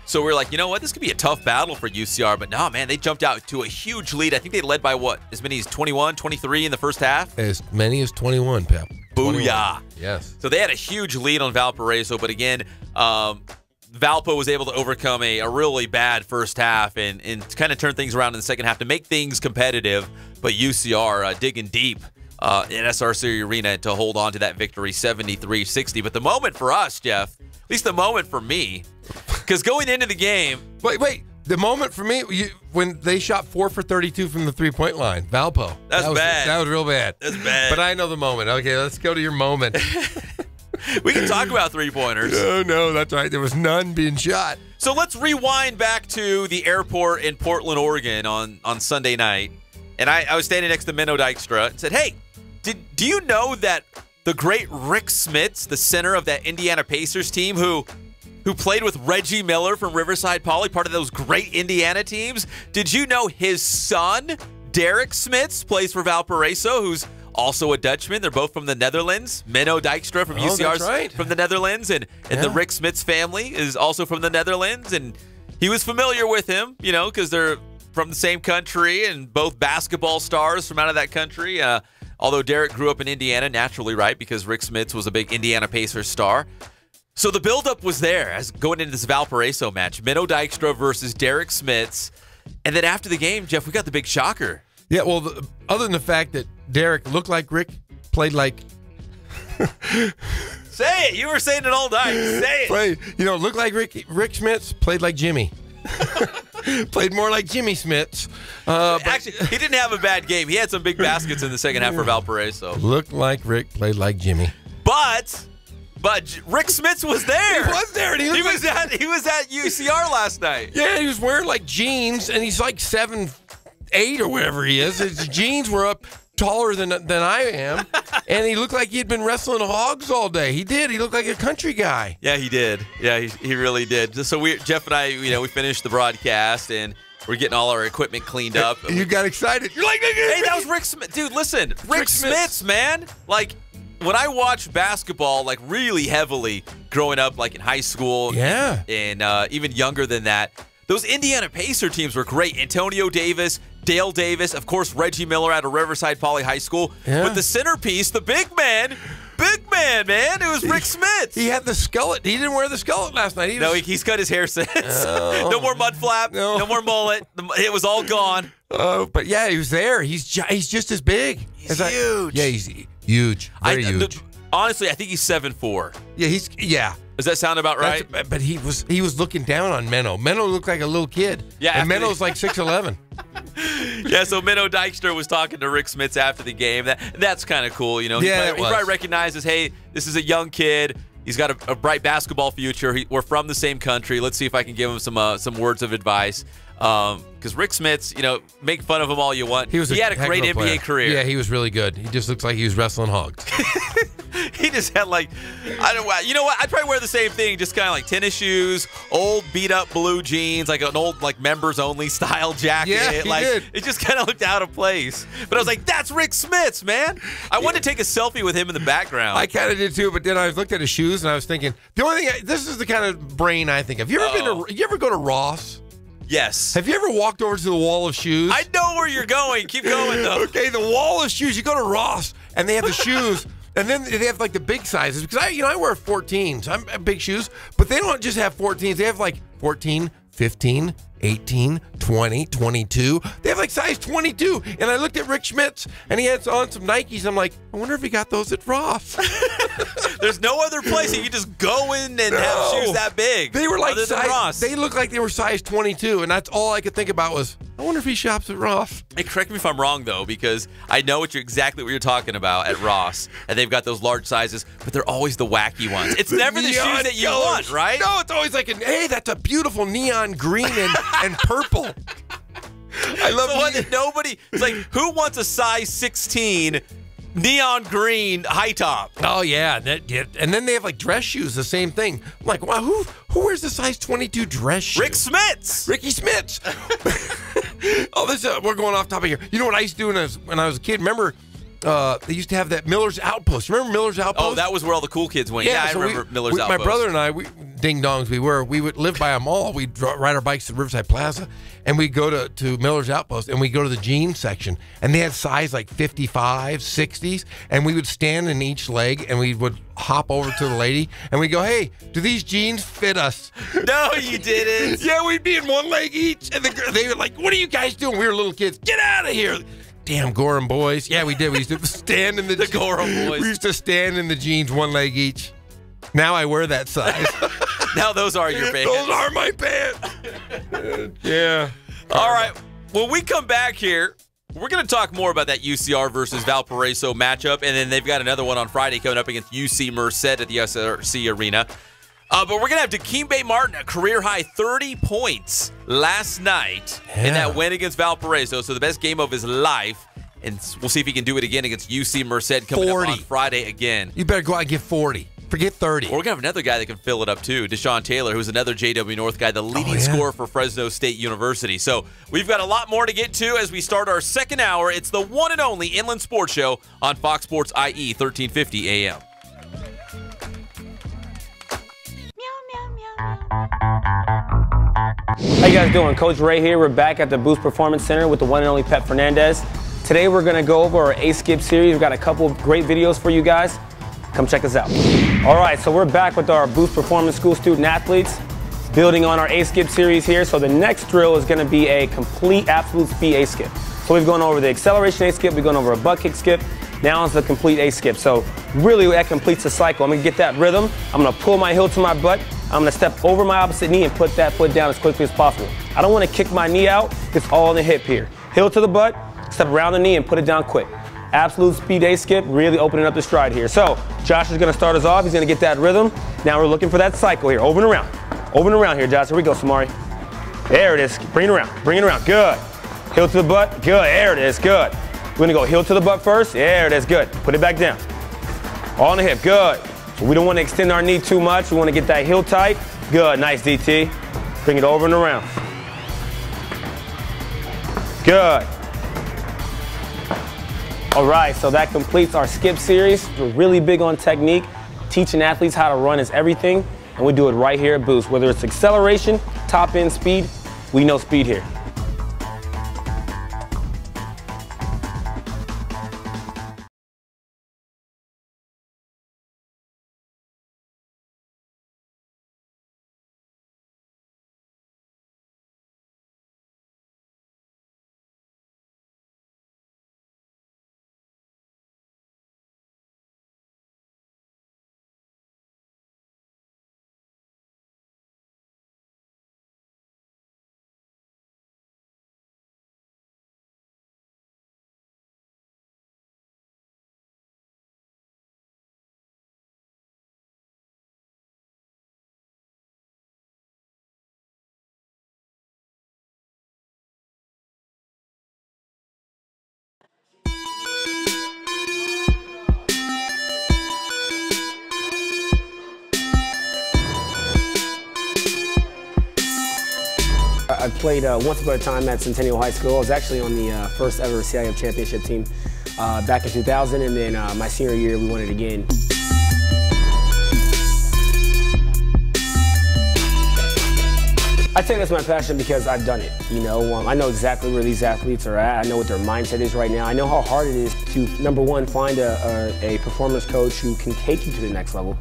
So we're like, you know what? This could be a tough battle for UCR. But no, man, they jumped out to a huge lead. I think they led by what? As many as 21, 23 in the first half? As many as 21, Pep. Booyah. 21. Yes. So they had a huge lead on Valparaiso. But again, Valpo was able to overcome a really bad first half and kind of turn things around in the second half to make things competitive. But UCR digging deep in SRC Arena to hold on to that victory, 73-60. But the moment for us, Jeff, at least the moment for me, because going into the game. Wait. The moment for me, when they shot 4 for 32 from the three-point line, Valpo. That was bad. That was real bad. That's bad. But I know the moment. Okay, let's go to your moment. We can talk about three-pointers. No, that's right. There was none being shot. So let's rewind back to the airport in Portland, Oregon on Sunday night. And I was standing next to Menno Dykstra and said, hey, do you know that the great Rick Smits, the center of that Indiana Pacers team who played with Reggie Miller from Riverside Poly, part of those great Indiana teams. Did you know his son, Derek Smits, plays for Valparaiso, who's also a Dutchman? They're both from the Netherlands. Menno Dykstra from UCR from the Netherlands, and the Rick Smits family is also from the Netherlands. And he was familiar with him, because they're from the same country and both basketball stars from out of that country. Although Derek grew up in Indiana, naturally, right, because Rick Smits was a big Indiana Pacers star. So the buildup was there as going into this Valparaiso match. Menno Dykstra versus Derek Smits. And then after the game, Jeff, we got the big shocker. Yeah, well, other than the fact that Derek looked like Rick, played like... Say it. You were saying it all night. Say it. Looked like Rick Smits, played like Jimmy. Played more like Jimmy Smits. Actually, he didn't have a bad game. He had some big baskets in the second half for Valparaiso. Looked like Rick, played like Jimmy. But Rick Smits was there. He was there. And he was at UCR last night. Yeah, he was wearing like jeans, and he's like 7'8" or whatever he is. His jeans were up taller than I am, and he looked like he'd been wrestling hogs all day. He did. He looked like a country guy. Yeah, he did. Yeah, he really did. So Jeff and I, we finished the broadcast, and we're getting all our equipment cleaned up. You got excited. You're like, hey, that was Rick Smits. Dude, listen, Rick Smits, man. Like, when I watched basketball, like, really heavily growing up, like, in high school. Yeah. And even younger than that, those Indiana Pacer teams were great. Antonio Davis, Dale Davis, of course, Reggie Miller out of Riverside Poly High School. Yeah. But the centerpiece, the big man, man, it was Rick Smits. He had the skullet. He didn't wear the skullet last night. He's cut his hair since. Oh. No more mud flap. No more mullet. It was all gone. But yeah, he was there. He's just as big. He's huge. Yeah, he's huge. Very huge. Honestly, I think he's 7'4". Yeah. Does that sound about right? But he was looking down on Menno. Menno looked like a little kid. Yeah, and Menno's like 6'11". Yeah, so Menno Dykstra was talking to Rick Smits after the game. That's kind of cool, He probably recognizes, hey, this is a young kid. He's got a bright basketball future. We're from the same country. Let's see if I can give him some words of advice. Because Rick Smits, make fun of him all you want. He had a great NBA career. Yeah, he was really good. He just looks like he was wrestling hogs. He just had you know what? I'd probably wear the same thing, just kind of like tennis shoes, old beat up blue jeans, like an old members only style jacket. Yeah, he did. It just kind of looked out of place. But I was like, that's Rick Smits, man. I wanted to take a selfie with him in the background. I kind of did too, but then I looked at his shoes and I was thinking, the only thing this is the kind of brain I think of. You ever go to Ross? Yes. Have you ever walked over to the wall of shoes? I know where you're going. Keep going, though. Okay, the wall of shoes. You go to Ross, and they have the shoes, and then they have, like, the big sizes. Because, I wear 14s. I'm big shoes. But they don't just have 14s. They have, like, 14, 15, 18, 20, 22. They have like size 22. And I looked at Rick Smits, and he had on some Nikes. I'm like, I wonder if he got those at Ross. There's no other place you can just go in and have shoes that big. They were like other than Ross. They looked like they were size 22, and that's all I could think about was, I wonder if he shops at Ross. Hey, correct me if I'm wrong, though, because I know exactly what you're talking about at Ross, and they've got those large sizes, but they're always the wacky ones. It's never the shoes that you want, right? No, it's always like, hey, that's a beautiful neon green and purple. I love the one that nobody. It's like, who wants a size 16 neon green high top? Oh yeah, and then they have like dress shoes, the same thing. I'm like, wow, who wears the size 22 dress shoe? Rick Smits. Ricky Smits. Oh, we're going off topic here. You know what I used to do when I was a kid? Remember? They used to have that Miller's Outpost. Remember Miller's Outpost? Oh, that was where all the cool kids went. Yeah, I remember Miller's Outpost. My brother and I, ding dongs, we would live by a mall. We'd ride our bikes to Riverside Plaza, and we'd go to Miller's Outpost, and we'd go to the jeans section, and they had size like 55, 60s, and we would stand in each leg, and we would hop over to the lady, and we'd go, hey, do these jeans fit us? No, you didn't. Yeah, we'd be in one leg each, and they were like, what are you guys doing? We were little kids. Get out of here. Damn Gorham boys. Yeah, we did. We used to stand in the Gorham boys. We used to stand in the jeans one leg each. Now I wear that size. Now those are your pants. Those are my pants. Yeah. All right. When we come back here, we're going to talk more about that UCR versus Valparaiso matchup, and then they've got another one on Friday coming up against UC Merced at the SRC Arena. But we're going to have Dikymbe Martin, a career-high 30 points last night in that win against Valparaiso. So the best game of his life. And we'll see if he can do it again against UC Merced coming up on Friday again. You better go out and get 40. Forget 30. We're going to have another guy that can fill it up, too. Deshon Taylor, who's another JW North guy, the leading scorer for Fresno State University. So we've got a lot more to get to as we start our second hour. It's the one and only Inland Sports Show on Fox Sports IE 1350 AM. How you guys doing? Coach Ray here. We're back at the Boost Performance Center with the one and only Pep Fernandez. Today we're going to go over our A-Skip series. We've got a couple of great videos for you guys. Come check us out. All right, so we're back with our Boost Performance School student athletes, building on our A-Skip series here. So the next drill is going to be a complete absolute speed A-Skip. So we've gone over the acceleration A-Skip, we've gone over a butt kick skip. Now it's the complete A-Skip. So really that completes the cycle. I'm going to get that rhythm. I'm going to pull my heel to my butt, I'm gonna step over my opposite knee and put that foot down as quickly as possible. I don't wanna kick my knee out, it's all in the hip here. Heel to the butt, step around the knee and put it down quick. Absolute speed A skip, really opening up the stride here. So Josh is gonna start us off, he's gonna get that rhythm. Now we're looking for that cycle here, over and around. Over and around here, Josh, here we go, Samari. There it is, bring it around, good. Heel to the butt, good, there it is, good. We're gonna go heel to the butt first, there it is, good. Put it back down. All on the hip, good. So we don't wanna extend our knee too much, we wanna get that heel tight. Good, nice DT. Bring it over and around. Good. All right, so that completes our skip series. We're really big on technique. Teaching athletes how to run is everything, and we do it right here at Boost. Whether it's acceleration, top end speed, we know speed here. I played once upon a time at Centennial High School. I was actually on the first ever CIF championship team back in 2000, and then my senior year we won it again. I think that's my passion because I've done it. You know, I know exactly where these athletes are at. I know what their mindset is right now. I know how hard it is to, number one, find a performance coach who can take you to the next level.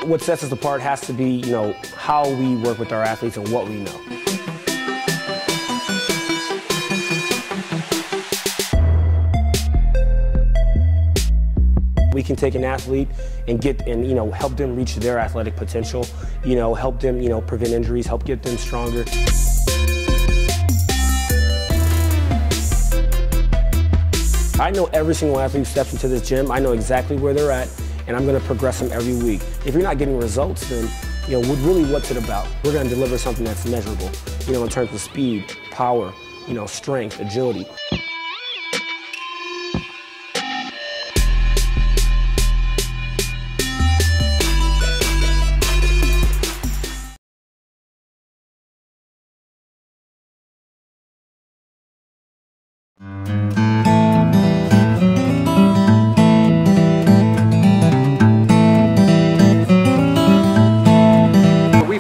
What sets us apart has to be, you know, how we work with our athletes and what we know. We can take an athlete and you know, help them reach their athletic potential, you know, help them, you know, prevent injuries, help get them stronger. I know every single athlete who steps into this gym. I know exactly where they're at, and I'm going to progress them every week. If you're not getting results, then, you know, really what's it about? We're going to deliver something that's measurable, you know, in terms of speed, power, you know, strength, agility.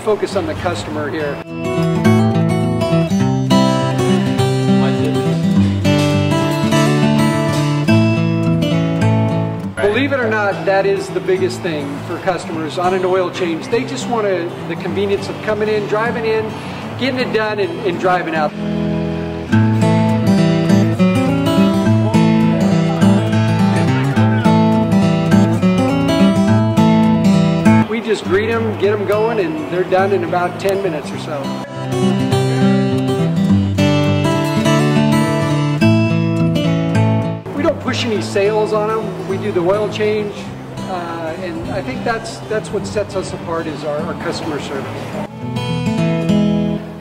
Focus on the customer here. Believe it or not, that is the biggest thing for customers on an oil change. They just want the convenience of coming in, driving in, getting it done, and driving out. Just greet them, get them going, and they're done in about 10 minutes or so. We don't push any sales on them. We do the oil change, and I think that's what sets us apart is our customer service.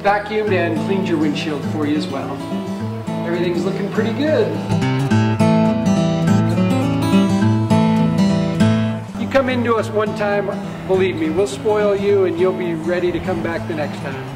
Vacuumed and cleaned your windshield for you as well. Everything's looking pretty good. Come into us one time, believe me, we'll spoil you and you'll be ready to come back the next time.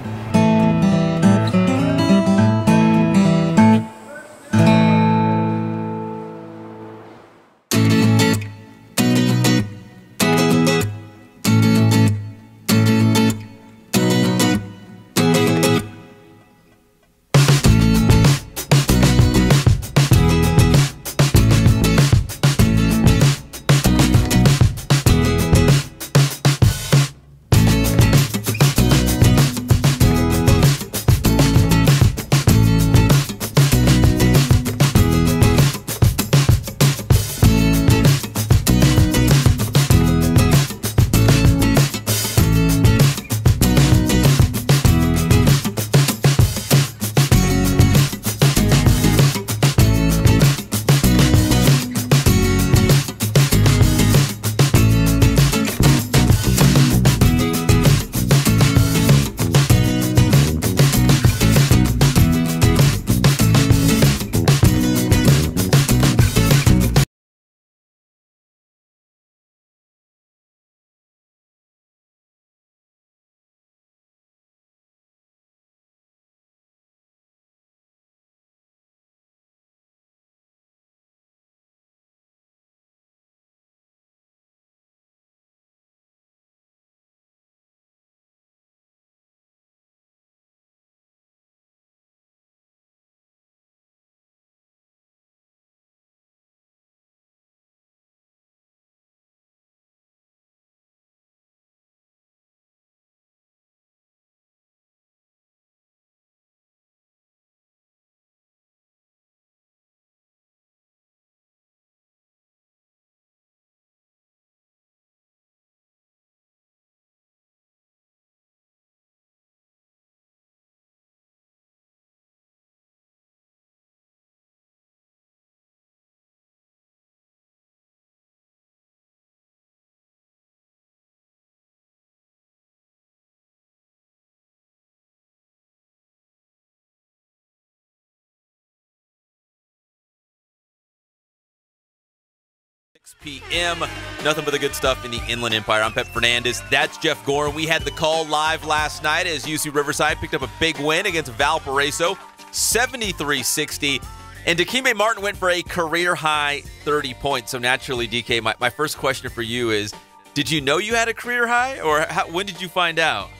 6 p.m. Nothing but the good stuff in the Inland Empire. I'm Pep Fernandez. That's Jeff Gorham. We had the call live last night as UC Riverside picked up a big win against Valparaiso, 73-60. And Dikymbe Martin went for a career-high 30 points. So naturally, DK, my first question for you is, did you know you had a career high, or when did you find out?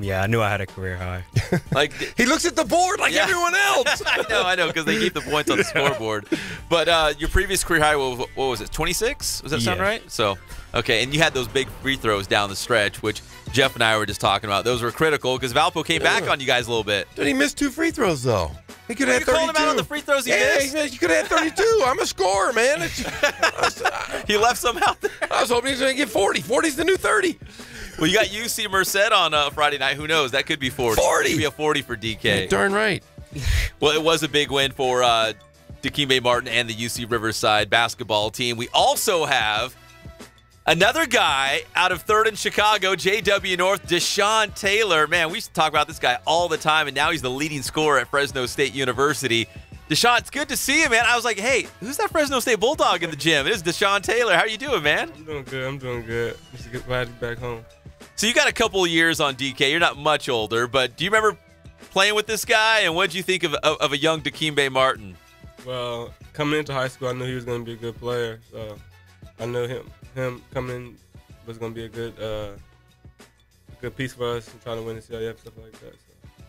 Yeah, I knew I had a career high. Like he looks at the board like everyone else. I know, because they keep the points on the scoreboard. But your previous career high, what was it, 26? Does that sound right? So, okay, and you had those big free throws down the stretch, which Jeff and I were just talking about. Those were critical because Valpo came back on you guys a little bit. Dude, he missed 2 free throws, though. He could have had 32. You called him out on the free throws he missed? You could have had 32. I'm a scorer, man. He left some out there. I was hoping he was going to get 40. 40's the new 30. Well, you got UC Merced on Friday night. Who knows? That could be 40. 40! Could be a 40 for DK. Yeah, darn right. Well, it was a big win for Dikymbe Martin and the UC Riverside basketball team. We also have another guy out of 3rd in Chicago, JW North, Deshon Taylor. Man, we used to talk about this guy all the time, and now he's the leading scorer at Fresno State University. Deshon, it's good to see you, man. I was like, hey, who's that Fresno State Bulldog in the gym? It is Deshon Taylor. How are you doing, man? I'm doing good. Just glad to be back home. So you got a couple of years on DK. You're not much older, but do you remember playing with this guy, and what did you think of a young Dikymbe Martin? Well, coming into high school, I knew he was going to be a good player, so I knew him coming was going to be a good piece for us and trying to win the CIF, stuff like that. So.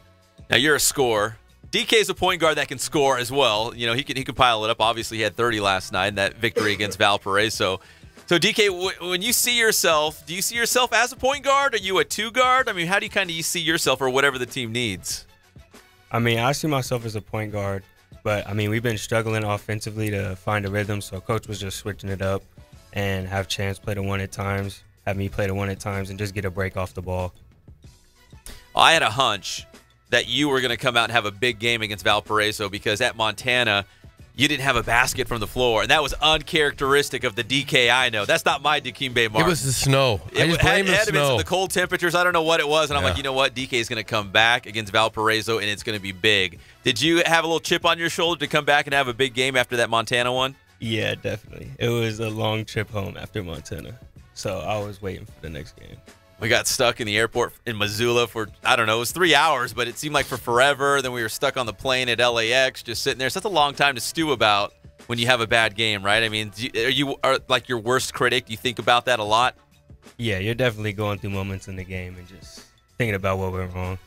Now you're a scorer. DK is a point guard that can score as well. You know, he can pile it up. Obviously, he had 30 last night in that victory against Valparaiso. So, DK, when you see yourself, do you see yourself as a point guard? Are you a 2 guard? I mean, how do you kind of see yourself or whatever the team needs? I mean, I see myself as a point guard, but, I mean, we've been struggling offensively to find a rhythm, so Coach was just switching it up and have Chance play the 1 at times, have me play the 1 at times, and just get a break off the ball. I had a hunch that you were going to come out and have a big game against Valparaiso because at Montana, you didn't have a basket from the floor, and that was uncharacteristic of the DK I know. That's not my Dikymbe Martin. It was the snow. I just blame the snow. The cold temperatures. I don't know what it was, and I'm like, you know what? DK is going to come back against Valparaiso, and it's going to be big. Did you have a little chip on your shoulder to come back and have a big game after that Montana one? Yeah, definitely. It was a long trip home after Montana, so I was waiting for the next game. We got stuck in the airport in Missoula for, I don't know, it was 3 hours, but it seemed like for forever. Then we were stuck on the plane at LAX, just sitting there. So that's a long time to stew about when you have a bad game, right? I mean, are you like your worst critic? Do you think about that a lot? Yeah, you're definitely going through moments in the game and just thinking about what went wrong.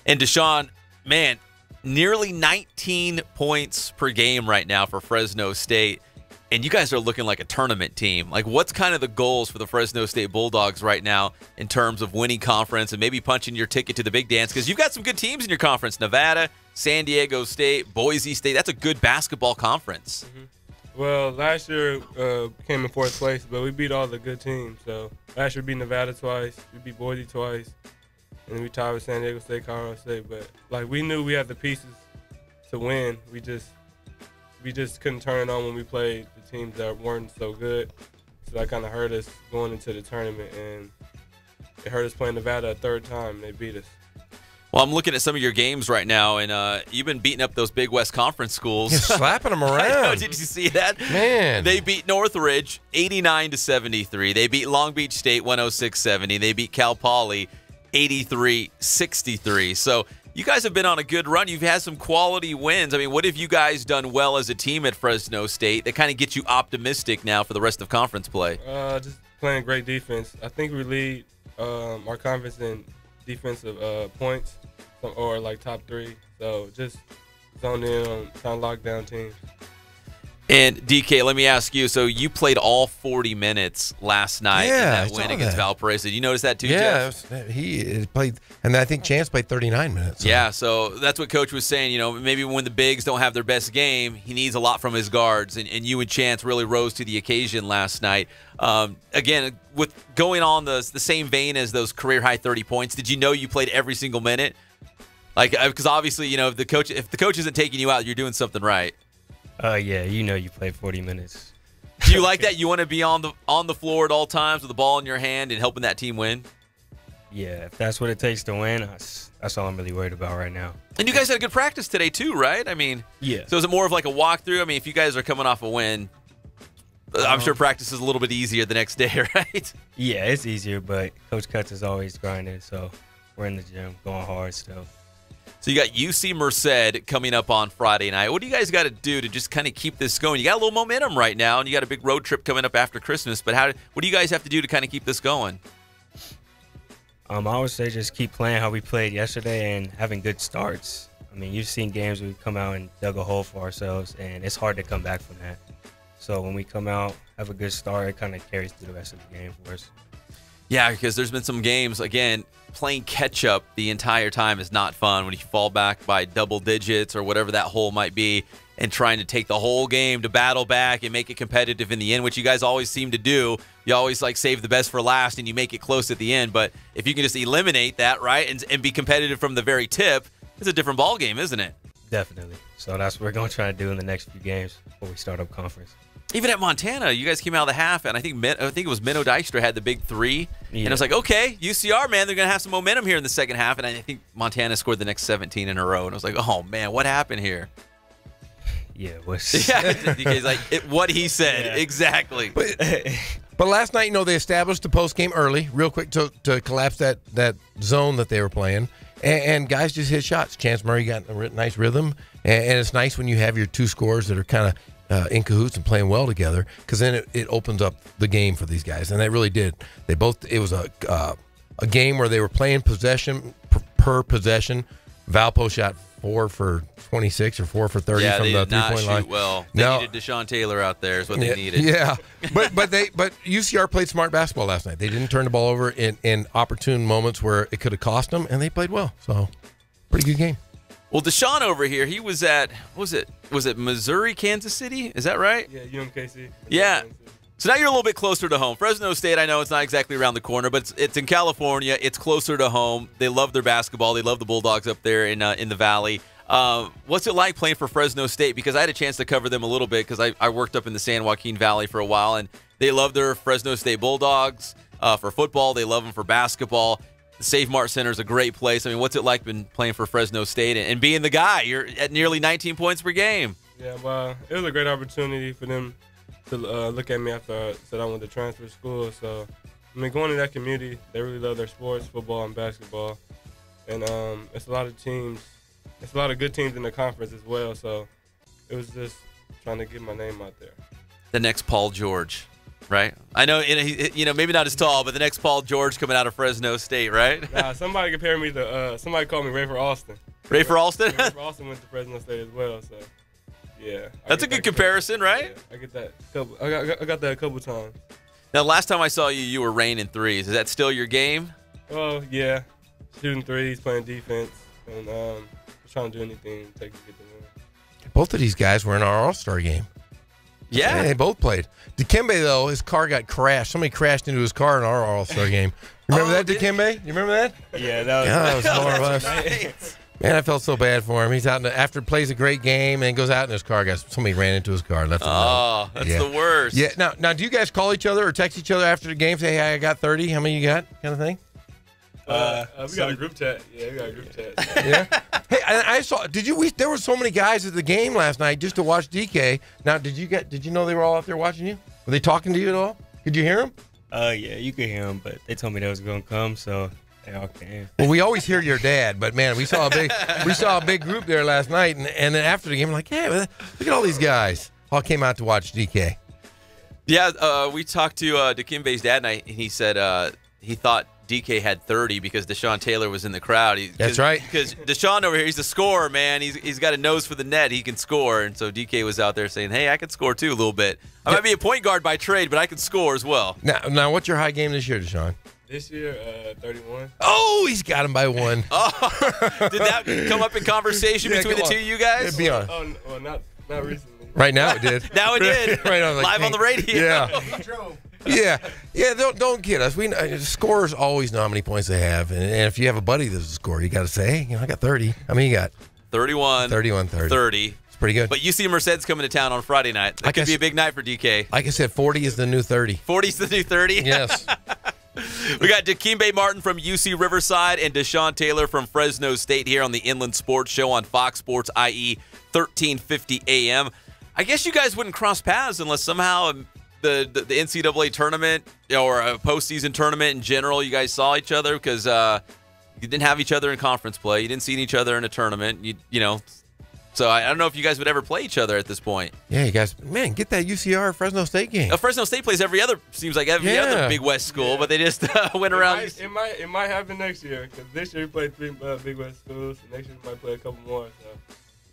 And Deshon, man, nearly 19 points per game right now for Fresno State. And you guys are looking like a tournament team. Like, what's kind of the goals for the Fresno State Bulldogs right now in terms of winning conference and maybe punching your ticket to the big dance? Because you've got some good teams in your conference. Nevada, San Diego State, Boise State. That's a good basketball conference. Mm-hmm. Well, last year came in 4th place, but we beat all the good teams. So last year we beat Nevada twice. We beat Boise twice. And then we tied with San Diego State, Colorado State. But, like, we knew we had the pieces to win. We just couldn't turn it on when we played the teams that weren't so good. So that kind of hurt us going into the tournament, and it hurt us playing Nevada a 3rd time. They beat us. Well, I'm looking at some of your games right now, and you've been beating up those Big West Conference schools. You're slapping them around. I know. Did you see that? Man. They beat Northridge 89-73. They beat Long Beach State 106-70. They beat Cal Poly 83-63. So you guys have been on a good run. You've had some quality wins. I mean, what have you guys done well as a team at Fresno State that kind of gets you optimistic now for the rest of conference play? Just playing great defense. I think we lead our conference in defensive points, or like top 3. So just zone in on trying to lock down teams. And DK, let me ask you. So you played all 40 minutes last night in that win against Valparaiso. Did you notice that too, Jeff? Yeah, he played, and I think Chance played 39 minutes. So. Yeah, so that's what Coach was saying. You know, maybe when the bigs don't have their best game, he needs a lot from his guards, and you and Chance really rose to the occasion last night. Again, with going on the same vein as those career-high 30 points, did you know you played every single minute? Like, because obviously, you know, if the coach isn't taking you out, you're doing something right. Yeah, you know you played 40 minutes. Do you like that? You want to be on the floor at all times with the ball in your hand and helping that team win? Yeah, if that's what it takes to win, that's all I'm really worried about right now. And you guys had a good practice today too, right? I mean, yeah. So is it more of like a walkthrough? I mean, if you guys are coming off a win, I'm sure practice is a little bit easier the next day, right? Yeah, it's easier, but Coach Cuts is always grinding, so we're in the gym going hard still. So you got UC Merced coming up on Friday night. What do you guys got to do to just kind of keep this going? You got a little momentum right now, and you got a big road trip coming up after Christmas, but what do you guys have to do to kind of keep this going? I would say just keep playing how we played yesterday and having good starts. I mean, you've seen games where we come out and dug a hole for ourselves, and it's hard to come back from that. So when we come out, have a good start, it kind of carries through the rest of the game for us. Yeah, because there's been some games, again, playing catch-up the entire time is not fun when you fall back by double digits or whatever that hole might be and trying to take the whole game to battle back and make it competitive in the end, which you guys always seem to do. You always like save the best for last and you make it close at the end. But if you can just eliminate that, right, and be competitive from the very tip, it's a different ball game, isn't it? Definitely. So that's what we're going to try to do in the next few games before we start up conference. Even at Montana, you guys came out of the half, and I think it was Minnow Dykstra had the big three. Yeah. And I was like, okay, UCR, man, they're going to have some momentum here in the second half. And I think Montana scored the next 17 in a row. And I was like, oh, man, what happened here? Yeah, DK's like, what he said, yeah. Exactly. But last night, they established the post game early, real quick to collapse that zone that they were playing. And guys just hit shots. Chance Murray got a nice rhythm. And it's nice when you have your two scorers that are kind of in cahoots and playing well together, because then it opens up the game for these guys, and they really did. It was a game where they were playing possession per possession. Valpo shot 4 for 26 or 4 for 30 from the 3-point line. Well, they needed Deshon Taylor out there is what they needed. Yeah, but UCR played smart basketball last night. They didn't turn the ball over in opportune moments where it could have cost them, and they played well. So pretty good game. Well, Deshon over here, he was at, was it Missouri, Kansas City? Is that right? Yeah, UMKC. Yeah. So now you're a little bit closer to home. Fresno State, I know it's not exactly around the corner, but it's in California. It's closer to home. They love their basketball. They love the Bulldogs up there in the Valley. What's it like playing for Fresno State? Because I had a chance to cover them a little bit because I worked up in the San Joaquin Valley for a while, and they love their Fresno State Bulldogs for football. They love them for basketball. The Save Mart Center is a great place. I mean, what's it like been playing for Fresno State and being the guy? You're at nearly 19 points per game. Yeah, well, it was a great opportunity for them to look at me after I said I wanted to transfer school. So, I mean, going to that community, they really love their sports, football and basketball. And it's a lot of teams. It's a lot of good teams in the conference as well. So, it was just trying to get my name out there. The next Paul George. Right, I know. Maybe not as tall, but the next Paul George coming out of Fresno State, right? Nah, somebody compared me to. Somebody called me Rayford Alston. Rayford Alston. Rayford Alston went to Fresno State as well, so yeah. That's a good comparison, right? Yeah, I get that. I got that a couple times. Now, last time I saw you, you were raining threes. Is that still your game? Oh yeah, shooting threes, playing defense, and trying to do anything to get the win. Both of these guys were in our All-Star game. Yeah, they both played. Dikymbe, though, his car got crashed. Somebody crashed into his car in our All-Star game. Remember that, Dikymbe? You remember that? Yeah, that was horrible. Right. Man, I felt so bad for him. He's out after plays a great game and goes out in his car. Somebody ran into his car and left him. Oh, that's the worst. Yeah. Now, do you guys call each other or text each other after the game? Say, "Hey, I got 30. How many you got?" Kind of thing. We got a group chat. Yeah, we got a group chat. Yeah. Hey, I saw. There were so many guys at the game last night just to watch DK. Now, did you know they were all out there watching you? Were they talking to you at all? Could you hear them? Yeah, you could hear them, but they told me they was gonna come, so they all came. Well, we always hear your dad, but man, we saw a big group there last night, and then after the game, we're like, hey, look at all these guys all came out to watch DK. Yeah, we talked to Dikymbe's dad, and he said he thought DK had 30 because Deshon Taylor was in the crowd. That's right. Because Deshon over here, he's a scorer, man. He's got a nose for the net. He can score. And so DK was out there saying, hey, I can score too a little bit. I might be a point guard by trade, but I can score as well. Now what's your high game this year, Deshon? This year, 31. Oh, he's got him by 1. Oh, did that come up in conversation between the two of you guys? Be on. Oh, well, not recently. Right now it did. Now it did. Right on, live on the radio. Yeah. Yeah. Don't kid us. Scorers always know how many points they have, and if you have a buddy that's a scorer, you got to say, hey, I got 30. How many you got? 31. 30. It's pretty good. But UC Merced's coming to town on Friday night. That could be a big night for DK. Like I said, 40 is the new 30. 40 is the new 30. Yes. We got Dikymbe Martin from UC Riverside and Deshon Taylor from Fresno State here on the Inland Sports Show on Fox Sports IE 1350 AM. I guess you guys wouldn't cross paths unless somehow the NCAA tournament or a postseason tournament in general, you guys saw each other? Because you didn't have each other in conference play. You didn't see each other in a tournament. You know, so I don't know if you guys would ever play each other at this point. Yeah, you guys, man, get that UCR Fresno State game. Fresno State plays every other Big West school, but they just went around. It might happen next year, because this year we played 3 Big West schools, and next year we might play a couple more. So.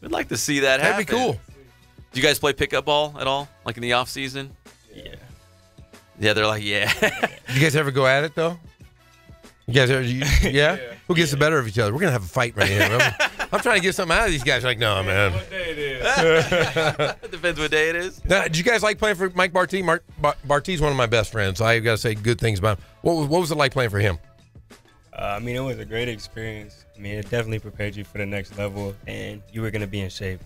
We'd like to see that happen. That'd be cool. Do you guys play pickup ball at all, like in the off season? Yeah. Yeah, they're like, yeah. You guys ever go at it though? You guys ever? Yeah. Who gets the better of each other? We're gonna have a fight right here. I'm trying to get something out of these guys. Like, no, man. What day it is? It depends what day it is. Now, did you guys like playing for Mike Barty? Barty's one of my best friends. So I got to say good things about him. What was it like playing for him? I mean, it was a great experience. I mean, it definitely prepared you for the next level, and you were going to be in shape.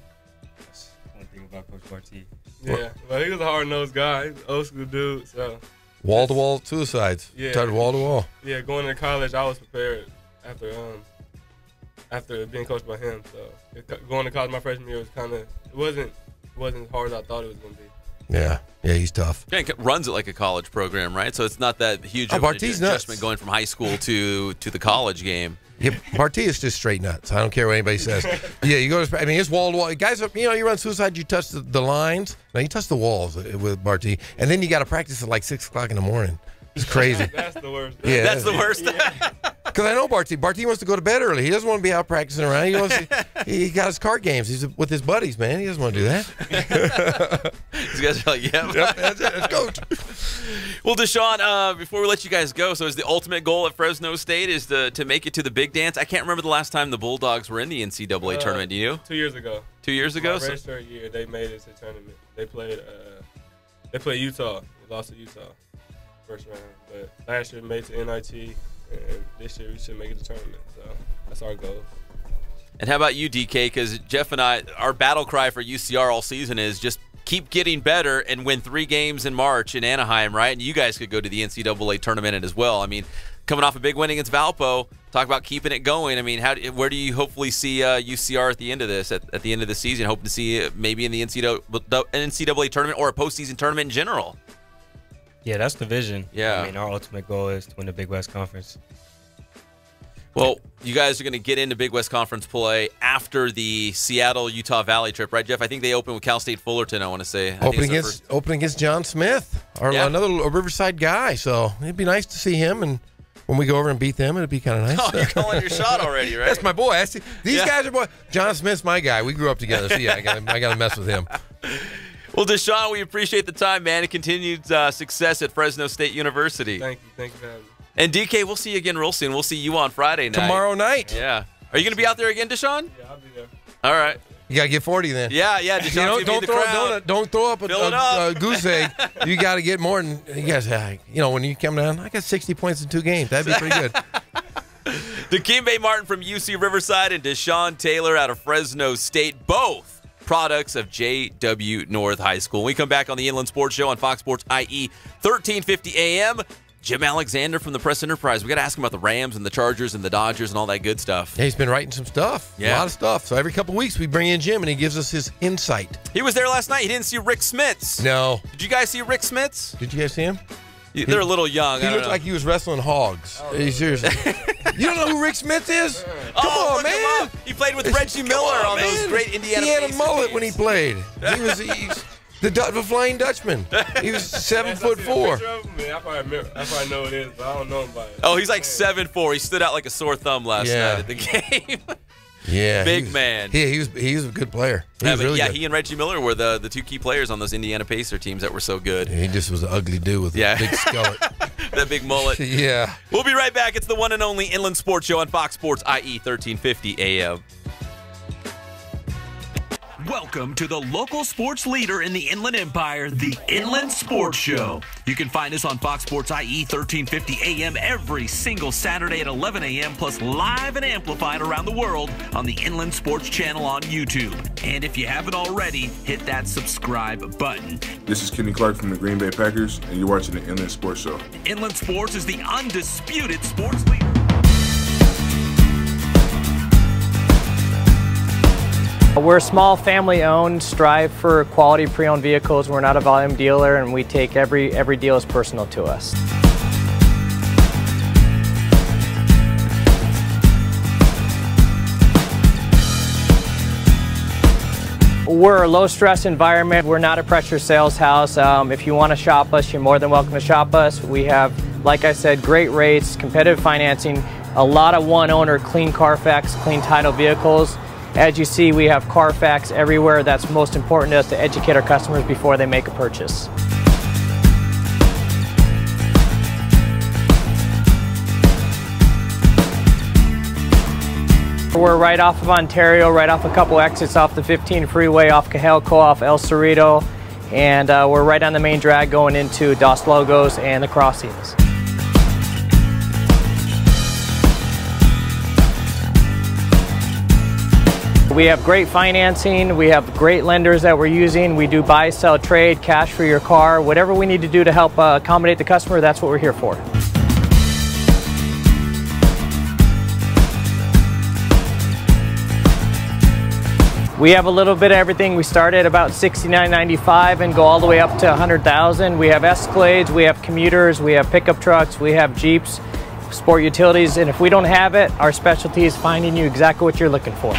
That's one thing about Coach Barty. Yeah, well, he was a hard-nosed guy. He was an old-school dude, so. Wall-to-wall suicides. Yeah. Started wall-to-wall. Yeah, going to college, I was prepared after being coached by him. So going to college my freshman year was it wasn't as hard as I thought it was going to be. Yeah, he's tough. Yeah, runs it like a college program, right? So it's not that huge of an Barty's adjustment nuts. going from high school to the college game. Yeah, Barty is just straight nuts. I don't care what anybody says. Yeah, you go to, I mean, it's wall to wall. Guys, you run suicide, you touch the lines. Now you touch the walls with Barty, and then you got to practice at like 6 o'clock in the morning. It's crazy. That's the worst. Yeah, that's the worst. Because I know Barty. Barty wants to go to bed early. He doesn't want to be out practicing around. He got his card games. He's with his buddies, man. He doesn't want to do that. These guys are like, yeah. That's it. Let's go. Well, Deshon, before we let you guys go, so is the ultimate goal at Fresno State is to make it to the big dance? I can't remember the last time the Bulldogs were in the NCAA tournament. Do you? 2 years ago. 2 years ago? My redshirt year, they made it to the tournament. They played Utah. They lost to Utah first round. But last year made it to NIT, and this year we should make it to the tournament. So that's our goal. And how about you, DK? Because Jeff and I, our battle cry for UCR all season is just keep getting better and win 3 games in March in Anaheim, right? And you guys could go to the NCAA tournament as well. I mean, coming off a big win against Valpo, talk about keeping it going. I mean, where do you hopefully see UCR at the end of this, at the end of the season? Hoping to see maybe in the NCAA tournament or a postseason tournament in general. Yeah, that's the vision. Yeah. I mean, our ultimate goal is to win the Big West Conference. Well, you guys are going to get into Big West Conference play after the Seattle-Utah Valley trip, right, Jeff? I think they open with Cal State Fullerton, I want to say. Opening against John Smith, another Riverside guy. So it'd be nice to see him, and when we go over and beat them, it'd be kind of nice. Oh, you're calling your shot already, right? That's my boy. These guys are boy. John Smith's my guy. We grew up together, so yeah, I got to mess with him. Well, Deshon, we appreciate the time, man, and continued success at Fresno State University. Thank you for having me. And DK, we'll see you again real soon. We'll see you on Friday night. Tomorrow night. Yeah. Are you going to be out there again, Deshon? Yeah, I'll be there. All right. You got to get 40 then. Yeah. Deshon, don't throw up a goose egg. You got to get more than you guys. When you come down, I got 60 points in 2 games. That'd be pretty good. Dikymbe Martin from UC Riverside and Deshon Taylor out of Fresno State, both products of J.W. North High School. When we come back on the Inland Sports Show on Fox Sports IE, 1350 AM. Jim Alexander from the Press Enterprise. We got to ask him about the Rams and the Chargers and the Dodgers and all that good stuff. Yeah, he's been writing some stuff. Yeah. A lot of stuff. So every couple of weeks we bring in Jim and he gives us his insight. He was there last night. He didn't see Rick Smits. No. Did you guys see Rick Smits? Did you guys see him? They're a little young. He looked like he was wrestling hogs. Seriously. You don't know who Rick Smith is? Come on, man. He played with Reggie Miller on those great Indiana He had a Pacers mullet teams. when he played. He's the Flying Dutchman. He was 7'4". I probably know it is, but I don't know him by it. Oh, he's like 7'4". He stood out like a sore thumb last night at the game. Yeah, big man. Yeah, he was a good player. He was really good. He and Reggie Miller were the 2 key players on those Indiana Pacer teams that were so good. Yeah, he just was an ugly dude with a big skullet. That big mullet. Yeah. We'll be right back. It's the one and only Inland Sports Show on Fox Sports IE 1350 AM. Welcome to the local sports leader in the Inland Empire, the Inland Sports Show. You can find us on Fox Sports IE 1350 AM every single Saturday at 11 a.m. plus live and amplified around the world on the Inland Sports channel on YouTube. And if you haven't already, hit that subscribe button. This is Kenny Clark from the Green Bay Packers, and you're watching the Inland Sports Show. Inland Sports is the undisputed sports leader. We're a small family-owned, strive for quality pre-owned vehicles. We're not a volume dealer, and we take every deal as personal to us. We're a low-stress environment. We're not a pressure sales house. If you want to shop us, you're more than welcome to shop us. We have, like I said, great rates, competitive financing, a lot of one-owner, clean Carfax, clean title vehicles. As you see, we have Carfax everywhere. That's most important to us, to educate our customers before they make a purchase. We're right off of Ontario, right off a couple exits off the 15 freeway, off Cajalco, off El Cerrito, and we're right on the main drag going into Dos Logos and the Crossings. We have great financing, we have great lenders that we're using. We do buy, sell, trade, cash for your car. Whatever we need to do to help accommodate the customer, that's what we're here for. We have a little bit of everything. We start at about $69.95 and go all the way up to $100,000. We have Escalades, we have commuters, we have pickup trucks, we have Jeeps, sport utilities, and if we don't have it, our specialty is finding you exactly what you're looking for.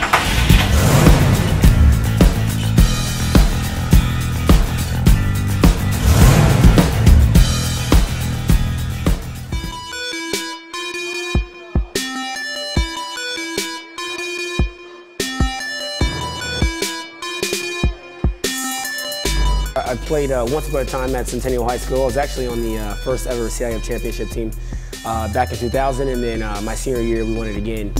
I played once upon a time at Centennial High School. I was actually on the first ever CIF championship team back in 2000, and then my senior year we won it again.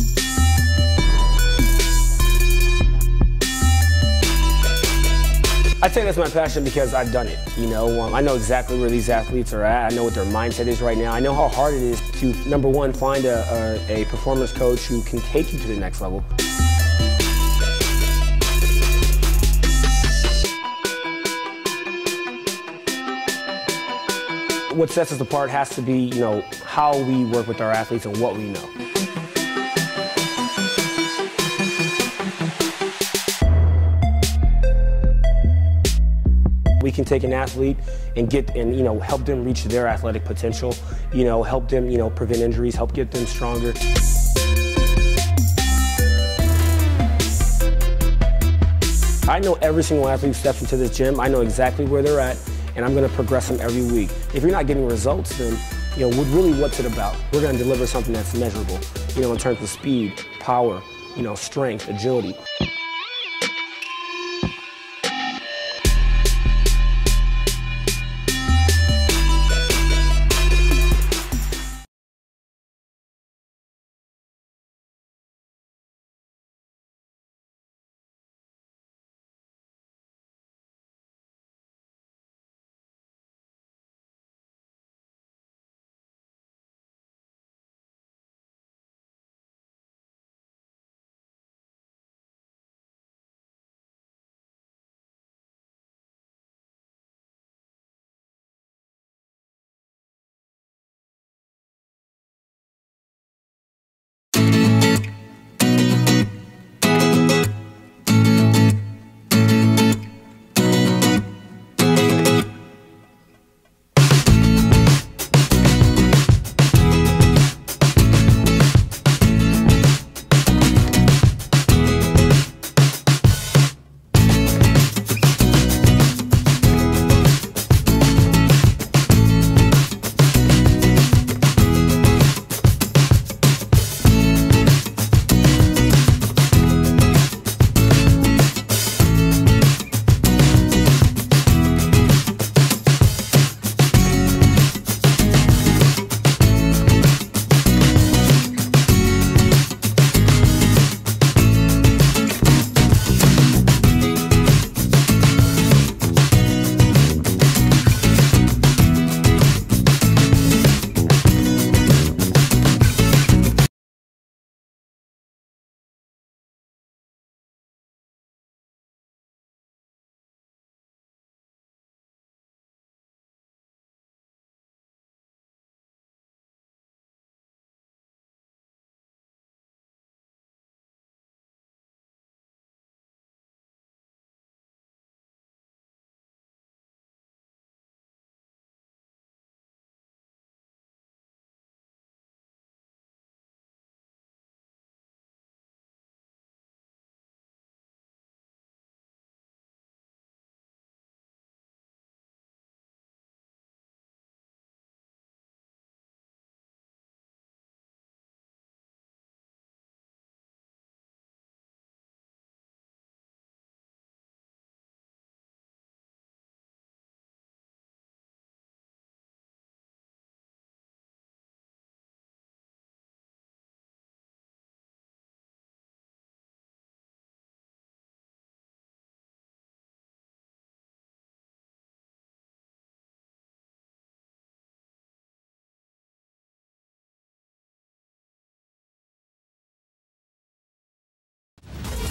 I'd say that's my passion because I've done it. You know, I know exactly where these athletes are at. I know what their mindset is right now. I know how hard it is to, number one, find a performance coach who can take you to the next level. What sets us apart has to be, you know, how we work with our athletes and what we know. We can take an athlete and you know, help them reach their athletic potential, you know, help them, you know, prevent injuries, help get them stronger. I know every single athlete who steps into this gym. I know exactly where they're at, and I'm going to progress them every week. If you're not getting results, then, you know, really what's it about? We're going to deliver something that's measurable, you know, in terms of speed, power, you know, strength, agility.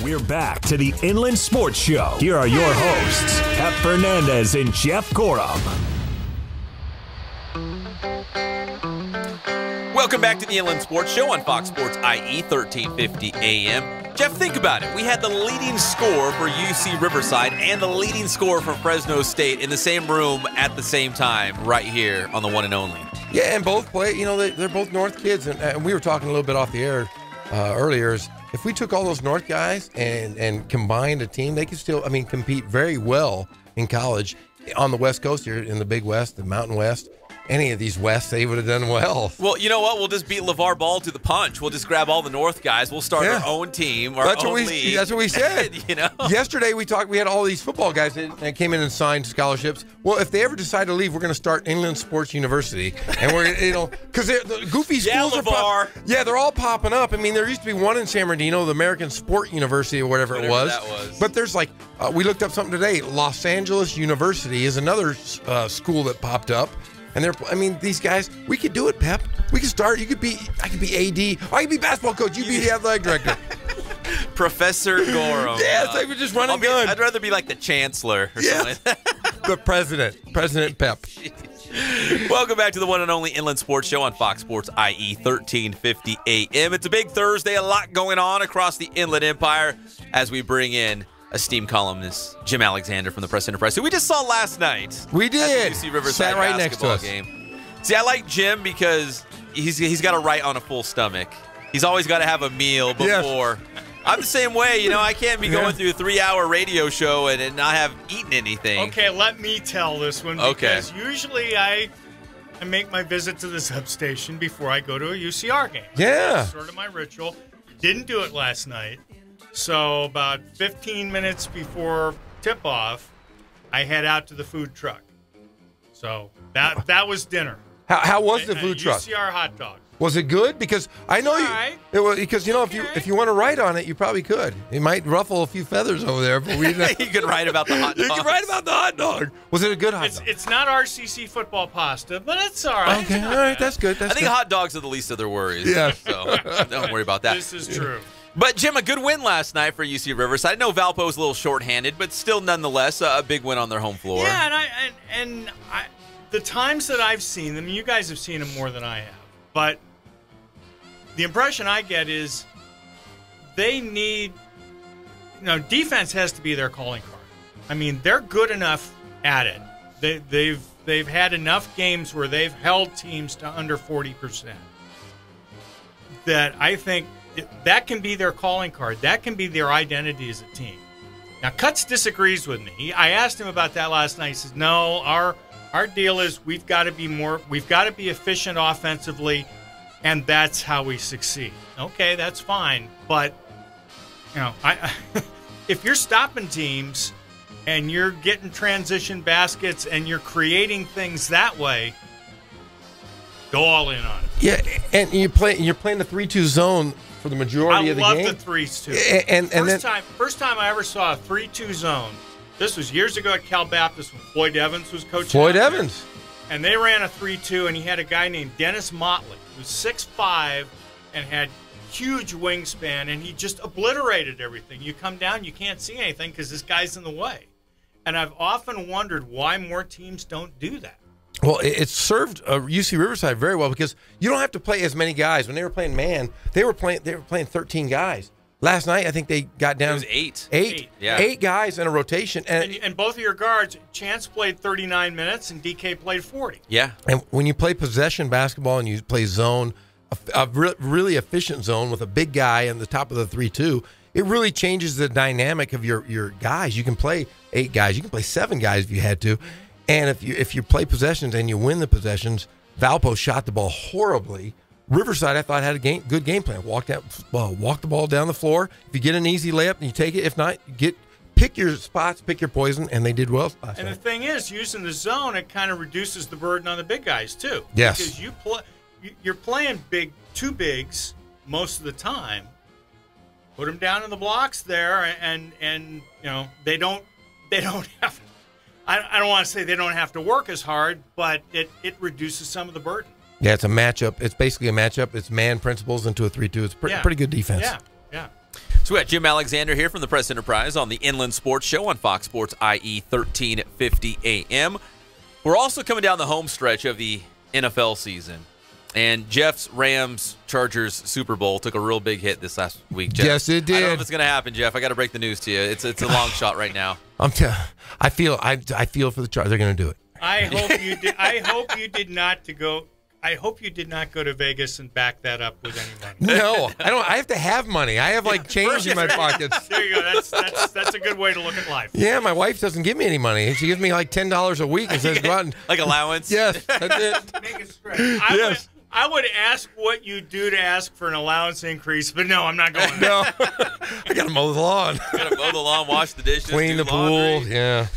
We're back to the Inland Sports Show. Here are your hosts, Pep Fernandez and Jeff Corum. Welcome back to the Inland Sports Show on Fox Sports IE 1350 AM. Jeff, think about it. We had the leading scorer for UC Riverside and the leading scorer for Fresno State in the same room at the same time right here on the one and only. Yeah, and both play, they're both North kids. And we were talking a little bit off the air earlier. If we took all those North guys and combined a team, they could still, compete very well in college on the West Coast here in the Big West, the Mountain West. Any of these Wests, they would have done well. Well, you know what? We'll just beat LeVar Ball to the punch. We'll just grab all the North guys. We'll start our own team, our own league. That's what we said. Yesterday we had all these football guys that came in and signed scholarships. Well, if they ever decide to leave, we're going to start Inland Sports University, and we're because the goofy schools are they're all popping up. There used to be one in San Bernardino, the American Sport University or whatever it was. That was. But there's we looked up something today. Los Angeles University is another school that popped up. And these guys, we could do it, Pep. We could start. I could be AD. I could be basketball coach. You be the athletic director. Professor Gorham. Yes, I would just run and gun. I'd rather be like the chancellor or something. The President Pep. Welcome back to the one and only Inland Sports Show on Fox Sports IE 1350 AM. It's a big Thursday, a lot going on across the Inland Empire as we bring in esteemed columnist Jim Alexander from the Press Enterprise, who we just saw last night. We did. UC Riverside Sat right next to us. Game. See, I like Jim because he's got to write on a full stomach. He's always got to have a meal before. Yes. I'm the same way. I can't be going through a 3-hour radio show and not have eaten anything. Okay, let me tell this one. Because usually I make my visit to the substation before I go to a UCR game. Yeah. That's sort of my ritual. Didn't do it last night. So about 15 minutes before tip-off, I head out to the food truck. So that was dinner. How was the food truck? UCR hot dog. Was it good? Because I know it was because if you want to write on it, you probably could. It might ruffle a few feathers over there, but we you could write about the hot dog. You could write about the hot dog. Was it a good hot dog? It's not RCC football pasta, but it's all right. Okay, all right, that's good. I think hot dogs are the least of their worries. Yeah, so don't worry about that. This is true. But, Jim, a good win last night for UC Riverside. I know Valpo's a little shorthanded, but still, nonetheless, a big win on their home floor. Yeah, and the times that I've seen them, you guys have seen them more than I have, but the impression I get is they need, defense has to be their calling card. They're good enough at it. They've had enough games where they've held teams to under 40%. That I think that can be their calling card. That can be their identity as a team. Now, Cutts disagrees with me. I asked him about that last night. He says, no, our deal is we've got to be efficient offensively, and that's how we succeed. Okay, that's fine. But, if you're stopping teams and you're getting transition baskets and you're creating things that way, go all in on it. Yeah, and you're playing the 3-2 zone for the majority of the game. I love the 3-2. First time I ever saw a 3-2 zone. This was years ago at Cal Baptist when Floyd Evans was coaching. Floyd Evans. And they ran a 3-2, and he had a guy named Dennis Motley, who was 6'5", and had huge wingspan, and he just obliterated everything. You come down, you can't see anything because this guy's in the way. And I've often wondered why more teams don't do that. Well, it served UC Riverside very well because you don't have to play as many guys. When they were playing man, they were playing 13 guys. Last night, I think they got down. It was 8. 8. Yeah. 8 guys in a rotation. And both of your guards, Chance played 39 minutes and DK played 40. Yeah. And when you play possession basketball and you play zone, a really efficient zone with a big guy in the top of the 3-2, it really changes the dynamic of your guys. You can play 8 guys. You can play 7 guys if you had to. And if you play possessions and you win the possessions, Valpo shot the ball horribly. Riverside, I thought, had a good game plan. Walk the ball down the floor. If you get an easy layup, you take it. If not, pick your spots, pick your poison, and they did well last night. The thing is, using the zone, it kind of reduces the burden on the big guys too. Yes, because you're playing two bigs most of the time. Put them down in the blocks there, and they don't have. I don't want to say they don't have to work as hard, but it reduces some of the burden. Yeah, it's a matchup. It's basically a matchup. It's man principles into a 3-2. It's pretty good defense. Yeah. So we got Jim Alexander here from the Press Enterprise on the Inland Sports Show on Fox Sports IE 1350 AM. We're also coming down the home stretch of the NFL season. And Jeff's Rams-Chargers Super Bowl took a real big hit this last week, Jeff. Yes, it did. I don't know if it's going to happen, Jeff. I got to break the news to you. It's a long shot right now. I feel for the Chargers. They're going to do it. I hope you did. I hope you did not go to Vegas and back that up with any money. No, I don't. I have to have money. I have like change in my pockets. There you go. That's a good way to look at life. Yeah, my wife doesn't give me any money. She gives me like $10 a week and says, "Go out and like allowance." Yes, that's it. Make it straight. I would ask what you do to ask for an allowance increase, but no, I'm not going there. No, I got to mow the lawn. Got to mow the lawn, wash the dishes, clean do the laundry. pool. Yeah.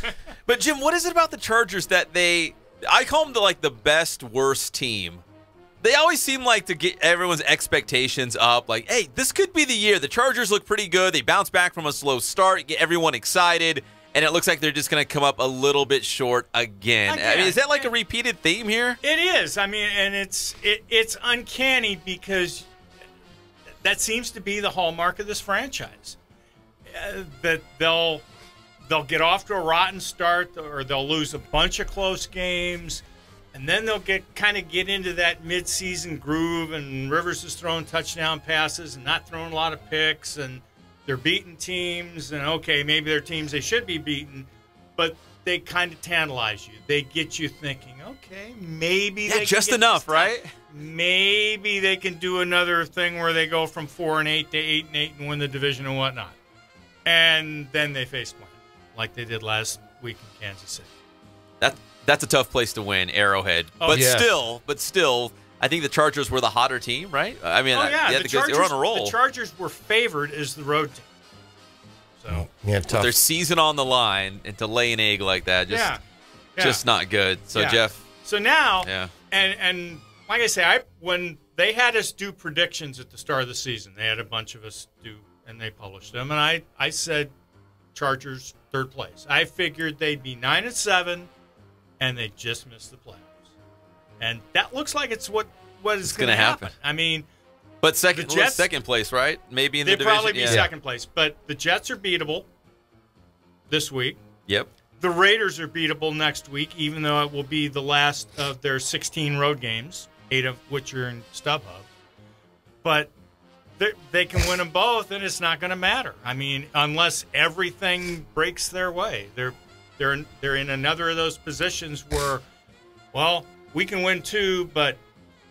But Jim, what is it about the Chargers that I call them the best worst team? They always seem like to get everyone's expectations up. Like, hey, this could be the year. The Chargers look pretty good. They bounce back from a slow start, get everyone excited, and it looks like they're just going to come up a little bit short again. I mean, is that like a repeated theme here? It is. I mean, and it's uncanny because that seems to be the hallmark of this franchise. That they'll get off to a rotten start, or they'll lose a bunch of close games, and then they'll get into that mid-season groove, and Rivers is throwing touchdown passes and not throwing a lot of picks, and they're beating teams, and okay, maybe they're teams they should be beating, but they kind of tantalize you. They get you thinking, okay, maybe they just enough, right? Maybe they can do another thing where they go from 4-8 to 8-8 and win the division and whatnot. And then they face one, like they did last week in Kansas City. That's a tough place to win, Arrowhead. But still, I think the Chargers were the hotter team, right? I mean, the Chargers, they were on a roll. The Chargers were favored as the road team. So tough. With their season on the line, and to lay an egg like that, just not good. So Jeff. So now, and like I say, when they had us do predictions at the start of the season, they had a bunch of us do, and they published them, and I said Chargers third place. I figured they'd be 9-7, and they just missed the playoffs. And that looks like it's what is going to happen. I mean, but second place, right? Maybe in the division. They'd probably be second place. But the Jets are beatable this week. Yep. The Raiders are beatable next week, even though it will be the last of their 16 road games, 8 of which are in StubHub. But they can win them both, and it's not going to matter. I mean, unless everything breaks their way. They're in another of those positions where, well, we can win 2, but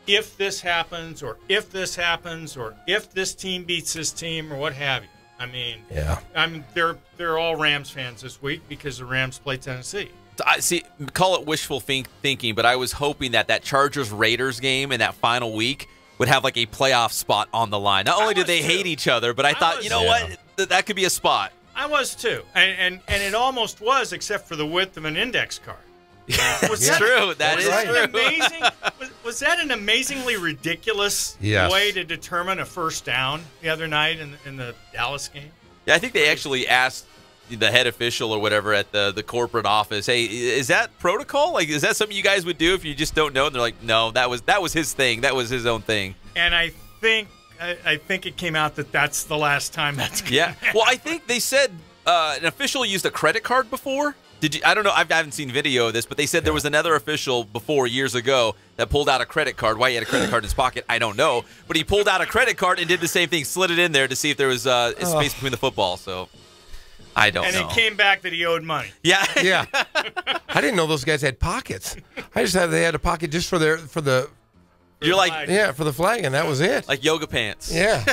if this happens, or if this happens, or if this team beats this team, or what have you. I mean, they're all Rams fans this week because the Rams play Tennessee. I see. Call it wishful thinking, but I was hoping that Chargers-Raiders game in that final week would have like a playoff spot on the line. Not only did they hate each other, but I thought, you know what, that could be a spot. I was too, and it almost was, except for the width of an index card. That's true. That is true. Amazing? Was that an amazingly ridiculous way to determine a first down the other night in the Dallas game? Yeah, I think they actually asked the head official or whatever at the corporate office, hey, is that protocol? Like, is that something you guys would do if you just don't know? And they're like, no, that was his thing. That was his own thing. And I think it came out that that's the last time that's going to happen. Well, I think they said an official used a credit card before. Did you? I don't know. I haven't seen video of this, but they said there was another official before years ago that pulled out a credit card. Why he had a credit card in his pocket, I don't know. But he pulled out a credit card and did the same thing, slid it in there to see if there was space between the football. So I don't know. And it came back that he owed money. Yeah. Yeah. I didn't know those guys had pockets. I just thought they had a pocket just for the. You're like, for the flag, and that was it. Like yoga pants. Yeah.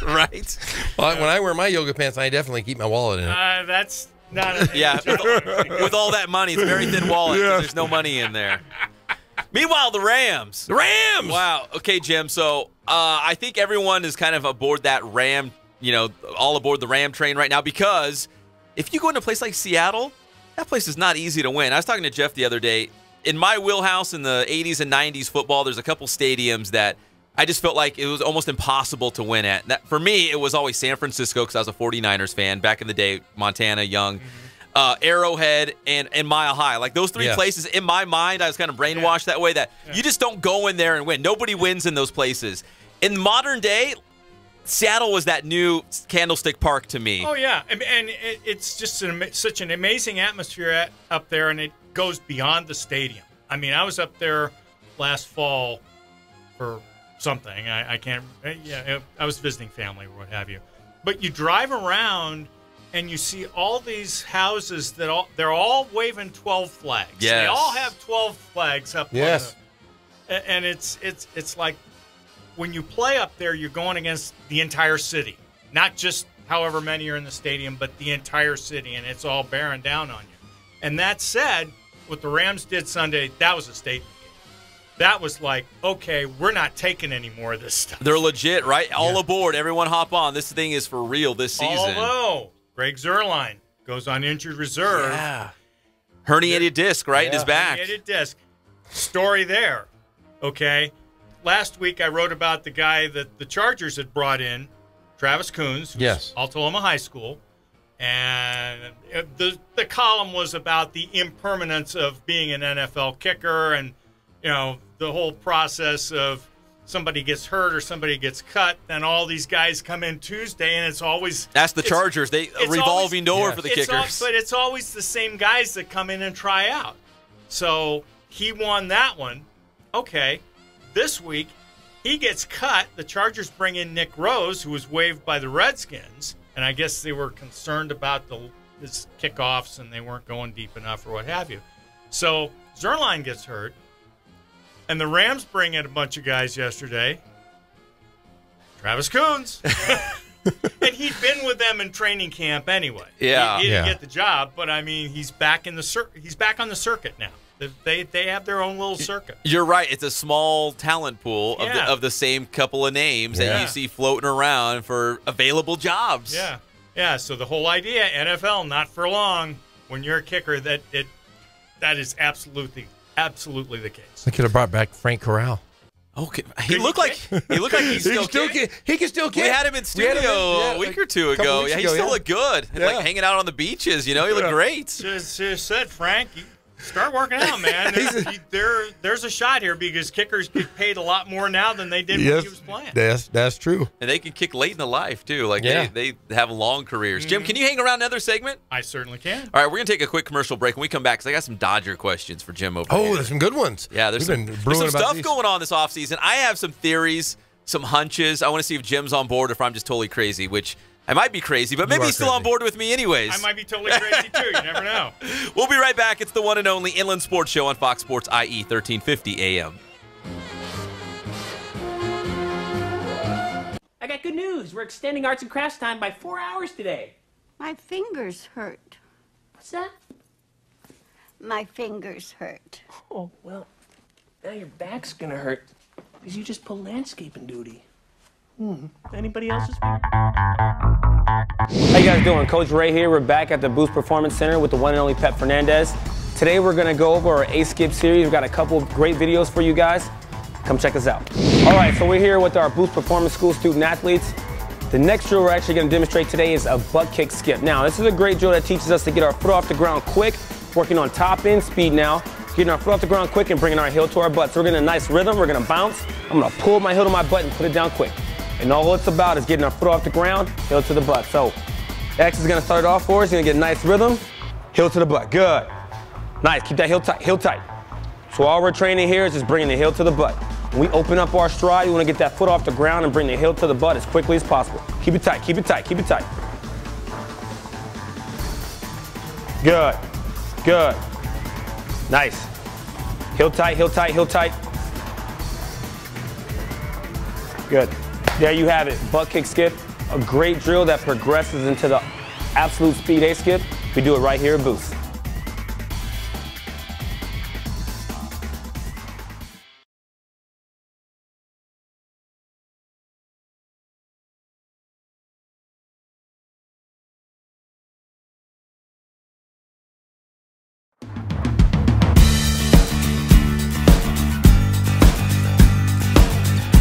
Right. Well, when I wear my yoga pants, I definitely keep my wallet in it. That's not a with all that money, it's a very thin wallet because there's no money in there. Meanwhile, the Rams. The Rams! Wow. Okay, Jim. So I think everyone is kind of aboard that Ram, all aboard the Ram train right now, because if you go into a place like Seattle, that place is not easy to win. I was talking to Jeff the other day. In my wheelhouse in the 80s and 90s football, there's a couple stadiums that I just felt like it was almost impossible to win at. For me, it was always San Francisco because I was a 49ers fan back in the day, Montana, young. Arrowhead, and Mile High. Like those three places, in my mind, I was kind of brainwashed that way that you just don't go in there and win. Nobody wins in those places. In modern day, Seattle was that new Candlestick Park to me. Oh, yeah. And it's just such an amazing atmosphere up there, and it goes beyond the stadium. I mean, I was up there last fall for something. I can't – yeah, I was visiting family or what have you. But you drive around and you see all these houses that they're all waving 12 flags. Yes. They all have 12 flags up. Yes. And it's like when you play up there, you're going against the entire city. Not just however many are in the stadium, but the entire city, and it's all bearing down on you. And that said, what the Rams did Sunday, that was a statement. That was like, okay, we're not taking any more of this stuff. They're legit, right? All aboard. Everyone hop on. This thing is for real this season. Although, Greg Zuerlein goes on injured reserve. Yeah. Herniated disc, right, in his back. Herniated disc. Story there, okay? Last week I wrote about the guy that the Chargers had brought in, Travis Coons, who's Altaloma High School. And the column was about the impermanence of being an NFL kicker and, you know, the whole process of somebody gets hurt or somebody gets cut, then all these guys come in Tuesday, and it's always... That's the Chargers. A revolving door for the kickers. But it's always the same guys that come in and try out. So he won that one. Okay. This week, he gets cut. The Chargers bring in Nick Rose, who was waived by the Redskins, and I guess they were concerned about his kickoffs and they weren't going deep enough or what have you. So Zuerlein gets hurt. And the Rams bring in a bunch of guys yesterday. Travis Coons. And he'd been with them in training camp anyway. Yeah. He didn't get the job, but I mean, he's back on the circuit now. They have their own little circuit. You're right. It's a small talent pool of the same couple of names that you see floating around for available jobs. Yeah. Yeah, so the whole idea, NFL, not for long, when you're a kicker, that is absolutely the case. They could have brought back Frank Corral. Okay, he looked like he's still kicking. He can still kick. We had him in studio a week or two ago. Yeah, he still looked good. Yeah. Like hanging out on the beaches, you know, he looked great. Just said, Frank, you start working out, man. There's a shot here because kickers get paid a lot more now than they did when he was playing. That's true. And they can kick late in the life, too. Like, they have long careers. Jim, can you hang around another segment? I certainly can. All right, we're going to take a quick commercial break. When we come back, because I got some Dodger questions for Jim over here. Oh, there's some good ones. Yeah, there's some stuff going on this offseason. I have some theories, some hunches. I want to see if Jim's on board or if I'm just totally crazy, which I might be crazy, but maybe he's still on board with me anyways. I might be totally crazy, too. You never know. We'll be right back. It's the one and only Inland Sports Show on Fox Sports IE 1350 AM. I got good news. We're extending arts and crafts time by 4 hours today. My fingers hurt. What's that? My fingers hurt. Oh, well, now your back's gonna hurt because you just pulled landscaping duty. Anybody else this week? How you guys doing? Coach Ray here. We're back at the Boost Performance Center with the one and only Pep Fernandez. Today we're going to go over our A-Skip series. We've got a couple of great videos for you guys. Come check us out. All right, so we're here with our Boost Performance School student athletes. The next drill we're actually going to demonstrate today is a butt kick skip. Now, this is a great drill that teaches us to get our foot off the ground quick, working on top end speed now, getting our foot off the ground quick and bringing our heel to our butt. So we're getting a nice rhythm. We're going to bounce. I'm going to pull my heel to my butt and put it down quick. And all it's about is getting our foot off the ground, heel to the butt. So X is going to start off for us. He's going to get a nice rhythm, heel to the butt. Good. Nice. Keep that heel tight, heel tight. So all we're training here is just bringing the heel to the butt. When we open up our stride, we want to get that foot off the ground and bring the heel to the butt as quickly as possible. Keep it tight, keep it tight, keep it tight. Good. Good. Nice. Heel tight, heel tight, heel tight. Good. There you have it, butt kick skip. A great drill that progresses into the absolute speed A skip. We do it right here at Boost.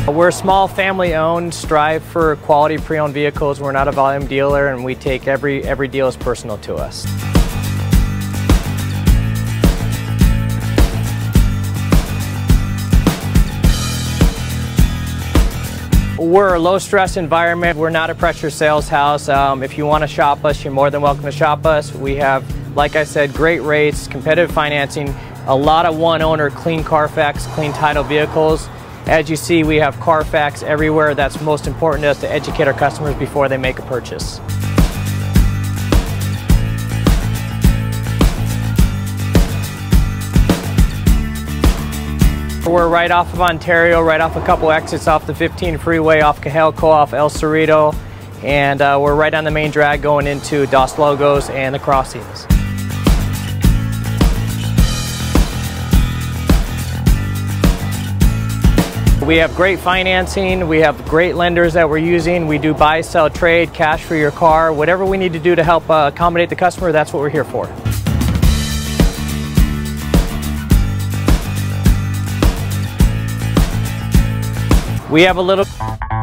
We're a small family-owned, strive for quality pre-owned vehicles. We're not a volume dealer, and we take every deal as personal to us. We're a low-stress environment. We're not a pressure sales house. If you want to shop us, you're more than welcome to shop us. We have, like I said, great rates, competitive financing, a lot of one-owner, clean Carfax, clean title vehicles. As you see, we have Carfax everywhere. That's most important to us, to educate our customers before they make a purchase. We're right off of Ontario, right off a couple exits off the 15 freeway, off Cajelco, off El Cerrito, and we're right on the main drag going into Dos Logos and the Crossings. We have great financing, we have great lenders that we're using, we do buy, sell, trade, cash for your car, whatever we need to do to help accommodate the customer, that's what we're here for. We have a little... How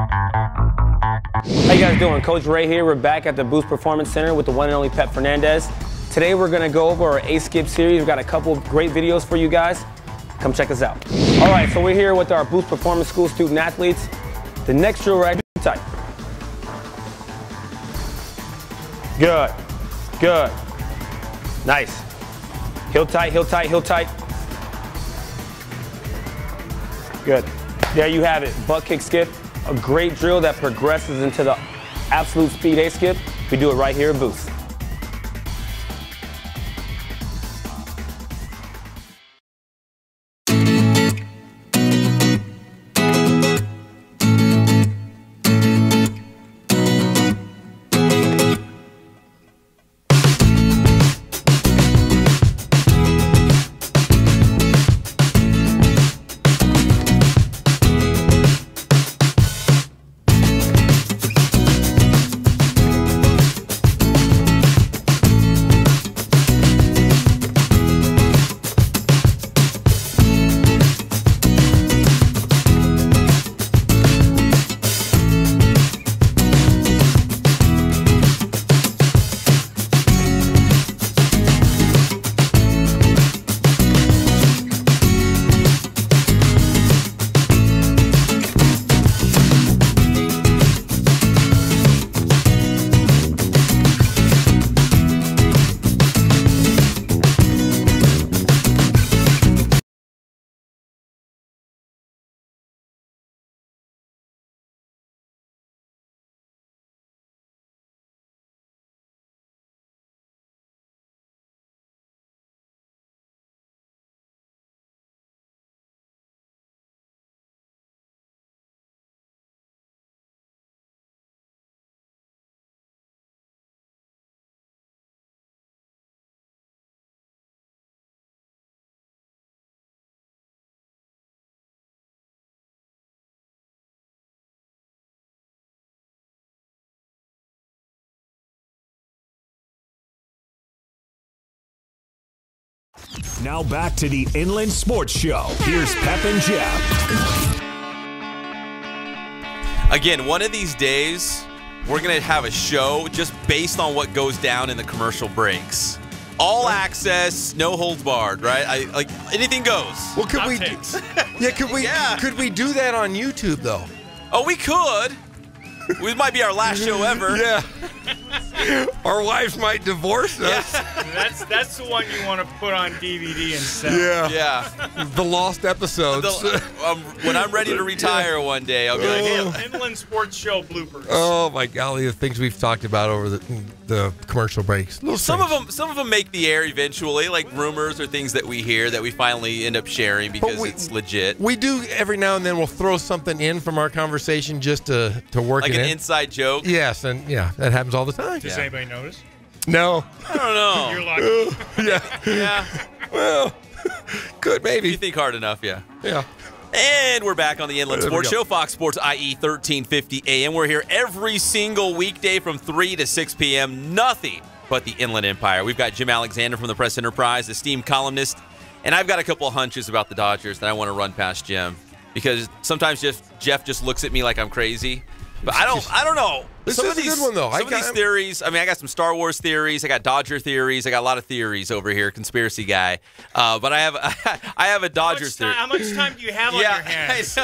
you guys doing? Coach Ray here. We're back at the Boost Performance Center with the one and only Pep Fernandez. Today we're going to go over our A-Skip series. We've got a couple of great videos for you guys. Come check us out. All right, so we're here with our Boost Performance School student athletes. The next drill right here, tight. Good. Good. Nice. Heel tight, heel tight, heel tight. Good. There you have it, butt kick skip, a great drill that progresses into the absolute speed A-skip. We do it right here at Boost. Now back to the Inland Sports Show. Here's Pep and Jeff. Again, one of these days, we're going to have a show just based on what goes down in the commercial breaks. All access, no holds barred, right? Like anything goes. Well, could we? Could we do that on YouTube though? Oh, we could. It might be our last show ever. Yeah. Our wives might divorce us. Yeah. That's the one you want to put on DVD and sell. Yeah. The lost episodes. When I'm ready to retire one day, I'll be like, hey, Inland Sports Show bloopers. Oh my golly, the things we've talked about over the commercial breaks. Some of them make the air eventually, like rumors or things that we hear that we finally end up sharing because it's legit. We do every now and then. We'll throw something in from our conversation just to work like it in. Like an inside joke. Yes, and yeah, that happens all the time. Does anybody notice? No. I don't know. You're lucky. Yeah. Well, good maybe. You think hard enough, yeah. Yeah. And we're back on the Inland Sports Show, Fox Sports IE 1350 AM. We're here every single weekday from 3 to 6 p.m. Nothing but the Inland Empire. We've got Jim Alexander from the Press Enterprise, esteemed columnist, and I've got a couple of hunches about the Dodgers that I want to run past Jim because sometimes Jeff just looks at me like I'm crazy. But I don't know. This Some is of these, a good one, though. Some of these theories, I mean, I got some Star Wars theories. I got Dodger theories. I got a lot of theories over here, conspiracy guy. But I have a Dodgers theory. How much time do you have on your hands?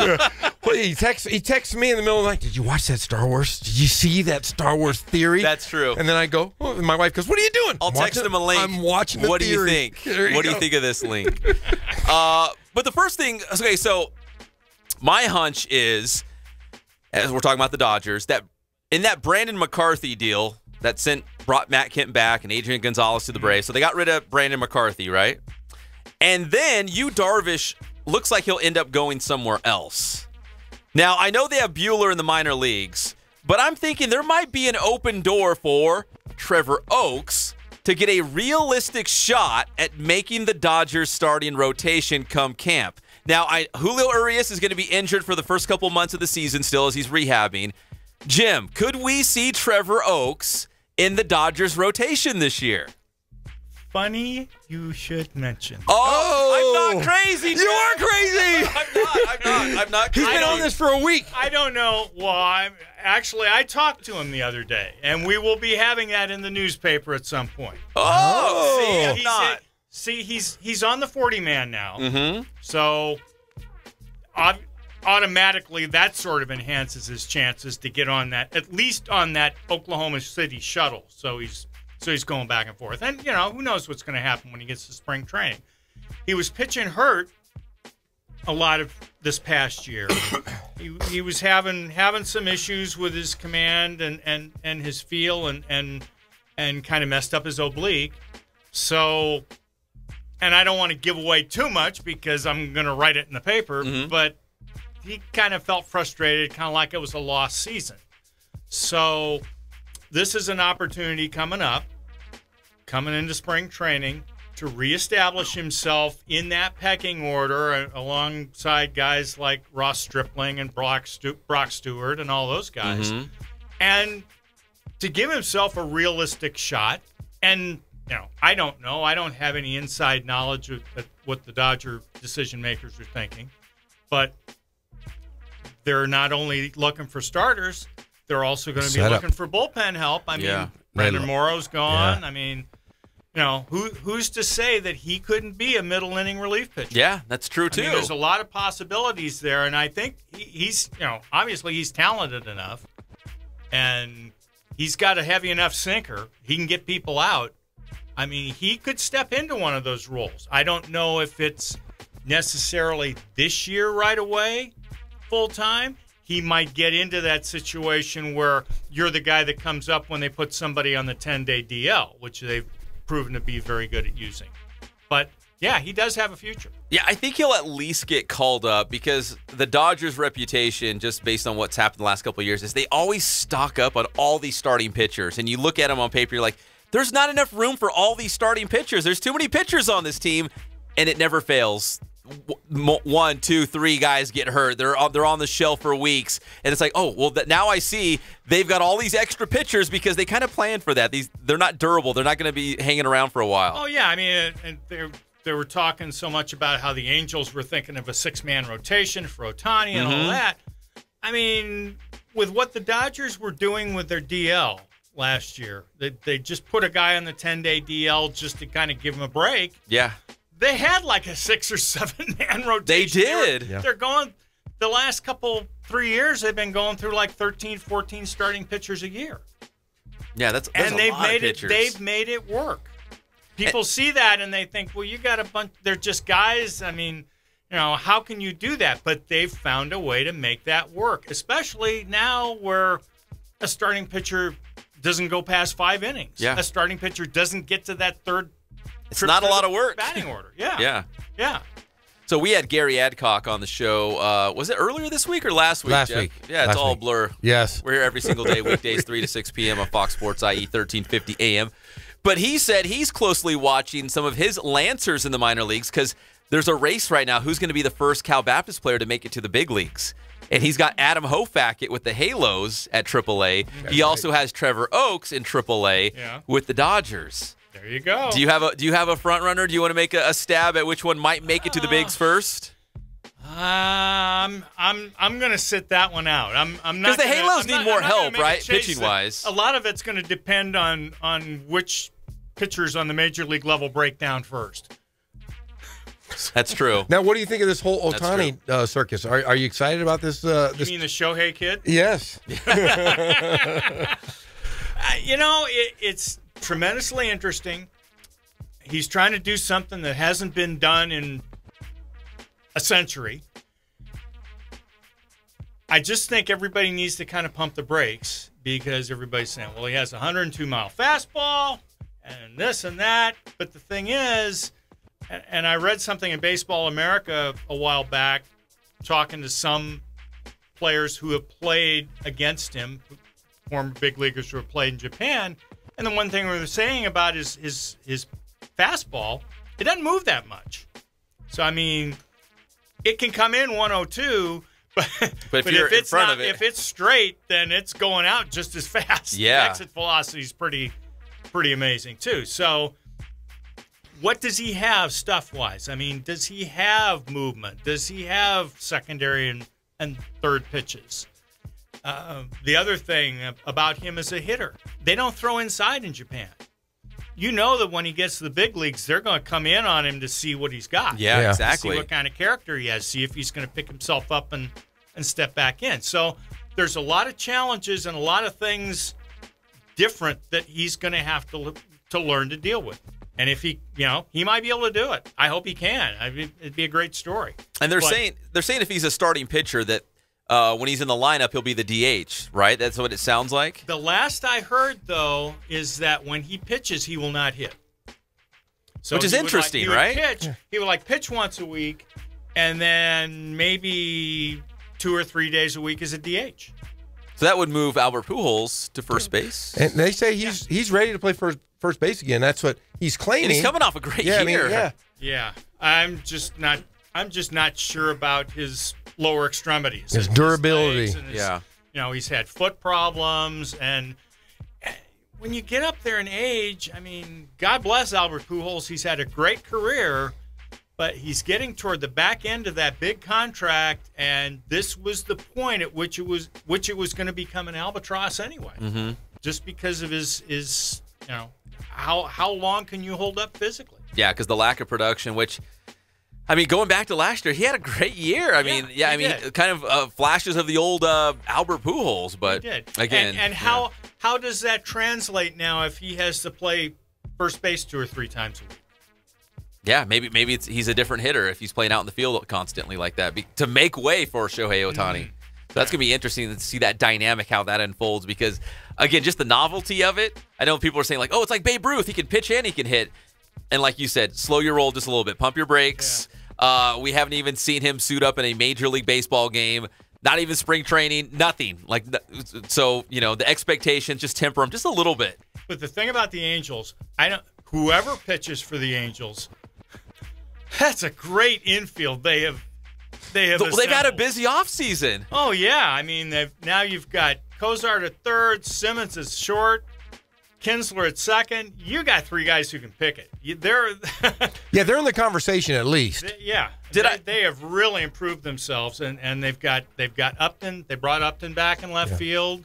Well, he texts me in the middle of the night, did you watch that Star Wars? Did you see that Star Wars theory? That's true. And then I go, oh, and my wife goes, what are you doing? I'll text him a link. I'm watching the What theory. do you think? What do you think of this link? But the first thing, okay, so my hunch is, as we're talking about the Dodgers, that in that Brandon McCarthy deal that brought Matt Kemp back and Adrian Gonzalez to the Braves, so they got rid of Brandon McCarthy, right? And then Darvish looks like he'll end up going somewhere else. Now, I know they have Buehler in the minor leagues, but I'm thinking there might be an open door for Trevor Oaks to get a realistic shot at making the Dodgers starting rotation come camp. Now, Julio Urias is going to be injured for the first couple months of the season still as he's rehabbing. Jim, could we see Trevor Oaks in the Dodgers rotation this year? Funny you should mention. Oh, I'm not crazy. You are crazy. I'm not crazy. He's been on this for a week. I don't know. Well, I talked to him the other day, and we will be having that in the newspaper at some point. Oh, he's on the 40-man now. Mm-hmm. So automatically that sort of enhances his chances to get on that, at least on that Oklahoma City shuttle. So he's going back and forth. And, who knows what's going to happen when he gets to spring training. He was pitching hurt a lot of this past year. he was having some issues with his command and his feel and kind of messed up his oblique. So, and I don't want to give away too much because I'm going to write it in the paper, but he kind of felt frustrated, kind of like it was a lost season. So this is an opportunity coming into spring training, to reestablish himself in that pecking order alongside guys like Ross Stripling and Brock Stewart and all those guys, and to give himself a realistic shot. And, I don't know. I don't have any inside knowledge of what the Dodger decision makers are thinking, but they're not only looking for starters, they're also going to be looking for bullpen help. I mean, Brandon Morrow's gone. Yeah. I mean, who's to say that he couldn't be a middle inning relief pitcher? Yeah, that's true too. I mean, there's a lot of possibilities there, and I think he's, obviously he's talented enough, and he's got a heavy enough sinker. He can get people out. I mean, he could step into one of those roles. I don't know if it's necessarily this year right away, full time. He might get into that situation where you're the guy that comes up when they put somebody on the 10-day DL, which they've proven to be very good at using. But, yeah, he does have a future. Yeah, I think he'll at least get called up because the Dodgers' reputation, just based on what's happened the last couple of years, is they always stock up on all these starting pitchers. And you look at them on paper, you're like, there's not enough room for all these starting pitchers. There's too many pitchers on this team, and it never fails. 1, 2, 3 guys get hurt. They're on the shelf for weeks, and it's like, oh well. Now I see they've got all these extra pitchers because they kind of planned for that. They're not durable. They're not going to be hanging around for a while. Oh yeah, I mean, and they were talking so much about how the Angels were thinking of a 6-man rotation for Ohtani and all that. I mean, with what the Dodgers were doing with their DL last year, they just put a guy on the 10-day DL just to kind of give him a break. Yeah. They had like a 6 or 7-man rotation. They did. They're going, the last 3 years, they've been going through like 13, 14 starting pitchers a year. Yeah, that's and a they've lot made of pitchers. They've made it work. People see that and they think, well, you got a bunch. They're just guys. I mean, how can you do that? But they've found a way to make that work, especially now where a starting pitcher doesn't go past 5 innings. Yeah. A starting pitcher doesn't get to that third. It's not a lot of work. Batting order. Yeah. Yeah. So we had Gary Adcock on the show. Was it earlier this week or last week? Last Jeff? week. Yeah, it's last all week. blur. Yes. We're here every single day, weekdays, 3 to 6 p.m. on Fox Sports IE 1350 AM. But he said he's closely watching some of his Lancers in the minor leagues because there's a race right now. Who's going to be the first Cal Baptist player to make it to the big leagues? And he's got Adam Hofackett with the Halos at AAA. He also has Trevor Oaks in AAA with the Dodgers. There you go. Do you have a front runner? Do you want to make a stab at which one might make it to the bigs first? I'm going to sit that one out. I'm not because the Halos need more help, right? Pitching Pitching wise, a lot of it's going to depend on which pitchers on the major league level break down first. That's true. Now, what do you think of this whole Ohtani circus? Are you excited about this? You mean the Shohei kid? Yes. It's tremendously interesting. He's trying to do something that hasn't been done in a century. I just think everybody needs to kind of pump the brakes because everybody's saying, well, he has a 102-mile fastball and this and that. But the thing is, and I read something in Baseball America a while back talking to some players who have played against him, former big leaguers who have played in Japan, and the one thing we were saying about his fastball, it doesn't move that much. So, I mean, it can come in 102, but if you're in front of it, if it's straight, then it's going out just as fast. Yeah. The exit velocity is pretty amazing, too. So, what does he have stuff-wise? I mean, does he have movement? Does he have secondary and third pitches? The other thing about him as a hitter, they don't throw inside in Japan. You know that when he gets to the big leagues, they're going to come in on him to see what he's got. Yeah, exactly. See what kind of character he has, see if he's going to pick himself up and step back in. So there's a lot of challenges and a lot of things different that he's going to have to learn to deal with. And if he might be able to do it. I hope he can. I mean, it'd be a great story. And they're saying if he's a starting pitcher that when he's in the lineup, he'll be the DH, right? That's what it sounds like. The last I heard, though, is that when he pitches, he will not hit. So which is interesting, right? He would pitch once a week, and then maybe 2 or 3 days a week as a DH. So that would move Albert Pujols to first base. And they say he's ready to play first base again. That's what he's claiming. And he's coming off a great year. Yeah. I'm just not sure about his lower extremities. His durability. He's had foot problems, and when you get up there in age, I mean, God bless Albert Pujols. He's had a great career, but he's getting toward the back end of that big contract, and this was the point at which it was going to become an albatross anyway. Mm-hmm. Just because of his how long can you hold up physically? Yeah, because the lack of production, which, I mean, going back to last year, he had a great year. I mean, kind of flashes of the old Albert Pujols, but again. And how does that translate now if he has to play first base 2 or 3 times a week? Yeah, maybe he's a different hitter if he's playing out in the field constantly like that to make way for Shohei Ohtani. Mm-hmm. So that's going to be interesting to see that dynamic, how that unfolds, because, again, just the novelty of it. I know people are saying, like, oh, it's like Babe Ruth. He can pitch and he can hit. And like you said, slow your roll just a little bit. Pump your brakes. Yeah. We haven't even seen him suit up in a Major League Baseball game. Not even spring training. Nothing. So, the expectations, just temper them just a little bit. But the thing about the Angels, whoever pitches for the Angels, that's a great infield. They've had a busy offseason. Oh, yeah. I mean, now you've got Cozart at third, Simmons at short, Kinsler at second. You got 3 guys who can pick it. They're in the conversation at least. They have really improved themselves, and they've got Upton. They brought Upton back in left field,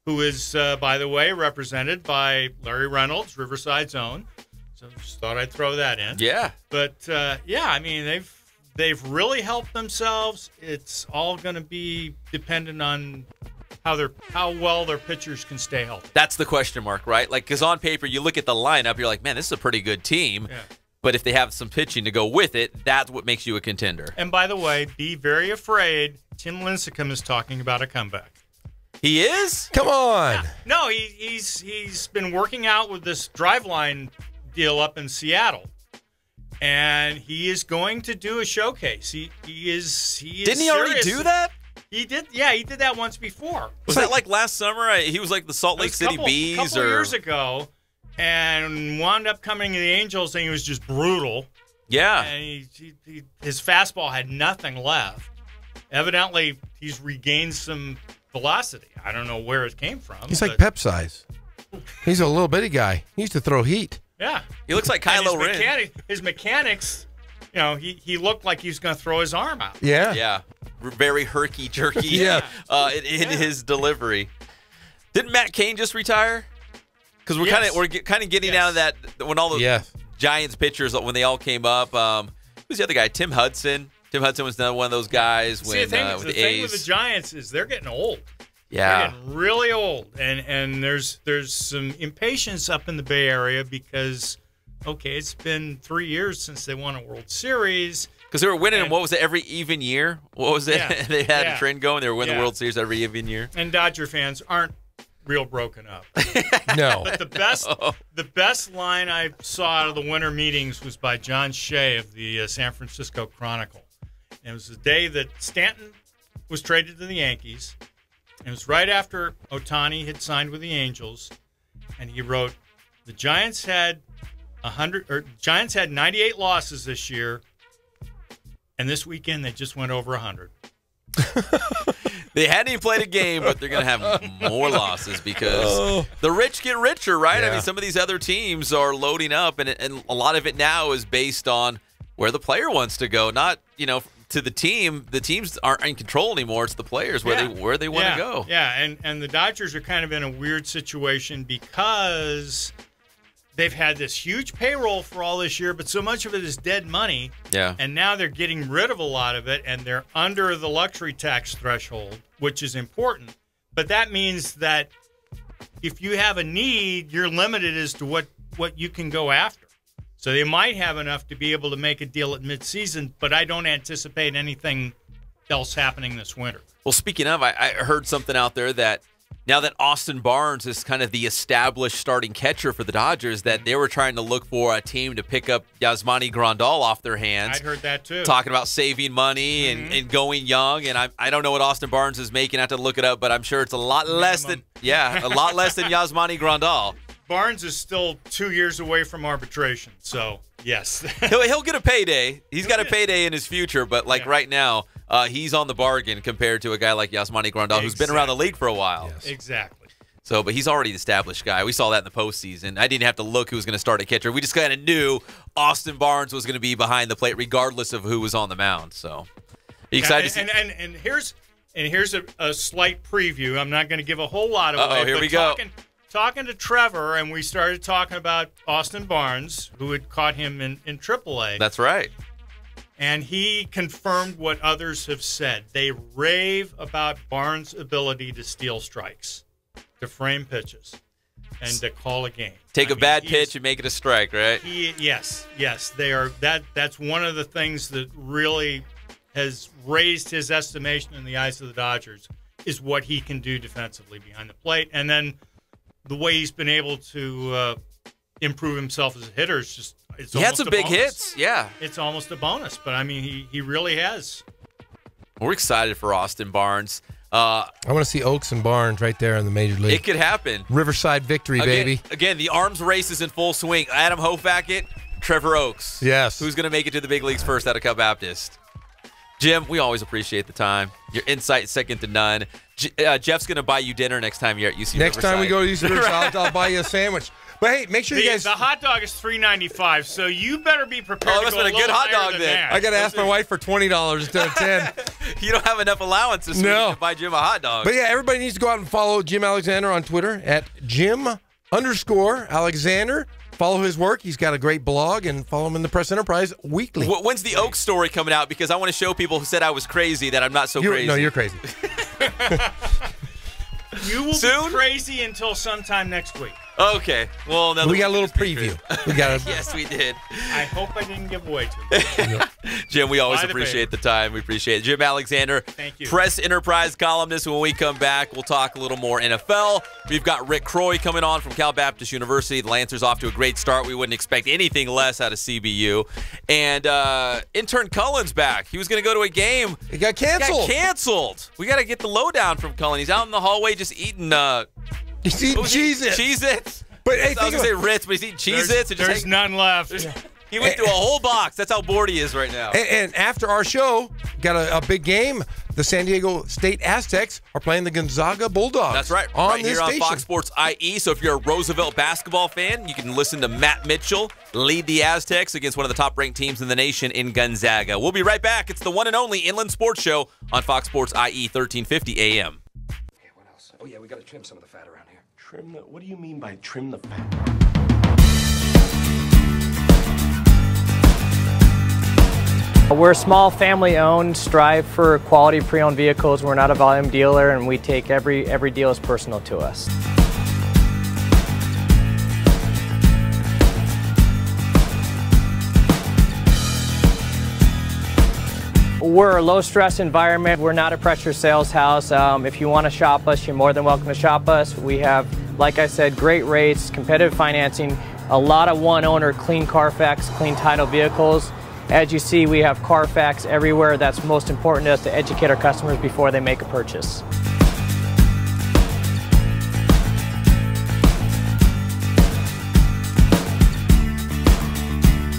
who is, by the way, represented by Larry Reynolds, Riverside's own. So just thought I'd throw that in. Yeah. But I mean, they've really helped themselves. It's all going to be dependent on how well their pitchers can stay healthy. That's the question mark, right? Because on paper, you look at the lineup, you're like, man, this is a pretty good team. Yeah. But if they have some pitching to go with it, that's what makes you a contender. And by the way, be very afraid. Tim Lincecum is talking about a comeback. He is? Come on. Yeah. No, he's been working out with this Driveline deal up in Seattle. And he is going to do a showcase. He is. Didn't he already do that? He did. Yeah, he did that once before. Was that like last summer? He was like the Salt Lake City Bees, couple years ago, and wound up coming to the Angels, and he was just brutal. Yeah, and his fastball had nothing left. Evidently, he's regained some velocity. I don't know where it came from. He's like Pep size. He's a little bitty guy. He used to throw heat. Yeah, he looks like Kylo Ren. His mechanics, you know, he looked like he was going to throw his arm out. Yeah. Very herky-jerky in his delivery. Didn't Matt Cain just retire? Because we're kind of getting out of that when all the Giants pitchers, when they all came up. Who's the other guy? Tim Hudson. Tim Hudson was another one of those guys with the A's. The thing with the Giants is they're getting old. Yeah. They're getting really old. And there's some impatience up in the Bay Area because, okay, it's been 3 years since they won a World Series. Because they were winning, what was it, every even year? What was it? Yeah. They had a trend going. They were winning the World Series every even year. And Dodger fans aren't real broken up. No. But the best line I saw out of the winter meetings was by John Shea of the San Francisco Chronicle. And it was the day that Stanton was traded to the Yankees. And it was right after Ohtani had signed with the Angels. And he wrote, the Giants had 98 losses this year. And this weekend they just went over 100. They hadn't even played a game, but they're going to have more losses because the rich get richer, right? Yeah. I mean, some of these other teams are loading up, and a lot of it now is based on where the player wants to go, not, to the team. The teams aren't in control anymore. It's the players where they want to go. Yeah, and the Dodgers are kind of in a weird situation because they've had this huge payroll for all this year, but so much of it is dead money. Yeah. And now they're getting rid of a lot of it, and they're under the luxury tax threshold, which is important. But that means that if you have a need, you're limited as to what you can go after. So they might have enough to be able to make a deal at midseason, but I don't anticipate anything else happening this winter. Well, speaking of, I heard something out there that now that Austin Barnes is kind of the established starting catcher for the Dodgers, that they were trying to look for a team to pick up Yasmani Grandal off their hands. I'd heard that too. Talking about saving money and going young. And I don't know what Austin Barnes is making. I have to look it up, but I'm sure it's a lot less than Yasmani Grandal. Barnes is still 2 years away from arbitration, so yes. He'll get a payday. He's got a payday in his future, but right now, he's on the bargain compared to a guy like Yasmani Grandal, who's been around the league for a while. Yes. Exactly. So, but he's already the established guy. We saw that in the postseason. I didn't have to look who was going to start at catcher. We just kind of knew Austin Barnes was going to be behind the plate regardless of who was on the mound. So, are you excited to see? And here's a slight preview. I'm not going to give a whole lot away. Here we go. Talking to Trevor, and we started talking about Austin Barnes, who had caught him in AAA. That's right. And he confirmed what others have said. They rave about Barnes' ability to steal strikes, to frame pitches, and to call a game. Take a bad pitch and make it a strike, right? Yes. They are. That's one of the things that really has raised his estimation in the eyes of the Dodgers is what he can do defensively behind the plate, and then the way he's been able to improve himself as a hitter is just he had some big hits. Yeah. It's almost a bonus, but I mean he really has. We're excited for Austin Barnes. I want to see Oaks and Barnes right there in the major league. It could happen. Riverside victory, baby. Again, the arms race is in full swing. Adam Hofackett, Trevor Oaks. Yes. Who's going to make it to the big leagues first out of Cal Baptist? Jim, we always appreciate the time. Your insight is second to none. Jeff's going to buy you dinner next time you're at UC Next Riverside. time we go to UC Riverside, I'll buy you a sandwich. But hey, make sure you guys. The hot dog is $3.95, so you better be prepared. Oh, that's been a good hot dog then. I got to ask my wife for $20 instead of $10. You don't have enough allowance this week to buy Jim a hot dog. But yeah, everybody needs to go out and follow Jim Alexander on Twitter at Jim_Alexander. Follow his work. He's got a great blog, and follow him in the Press Enterprise weekly. When's the Oaks story coming out? Because I want to show people who said I was crazy that I'm not so crazy. No, you're crazy. You will be crazy until sometime next week. Okay. Well, we got a little preview. Yes, we did. I hope I didn't give away too much. Jim, we always appreciate the time. We appreciate it. Jim Alexander, thank you. Press Enterprise columnist. When we come back, we'll talk a little more NFL. We've got Rick Croy coming on from Cal Baptist University. The Lancers off to a great start. We wouldn't expect anything less out of CBU. And intern Cullen's back. He was going to go to a game. It got canceled. We got to get the lowdown from Cullen. He's out in the hallway just eating Cheez-Its. Cheez-Its. But hey, I was going to say Ritz, but he's eating Cheez-Its. There's none left. He's He went through a whole box. That's how bored he is right now. And after our show, got a big game. The San Diego State Aztecs are playing the Gonzaga Bulldogs. That's right. On right this here on station. Fox Sports IE. So if you're a Roosevelt basketball fan, you can listen to Matt Mitchell lead the Aztecs against one of the top-ranked teams in the nation in Gonzaga. We'll be right back. It's the one and only Inland Sports Show on Fox Sports IE 1350 AM. Okay, what else? Oh, yeah, we got to trim some of the fat around here. Trim the... What do you mean by trim the fat? We're small, family-owned, strive for quality pre-owned vehicles. We're not a volume dealer, and we take every deal as personal to us. We're a low-stress environment. We're not a pressure sales house. If you want to shop us, you're more than welcome to shop us. We have, like I said, great rates, competitive financing, a lot of one-owner, clean Carfax, clean title vehicles. As you see, we have Carfax everywhere. That's most important to us, to educate our customers before they make a purchase.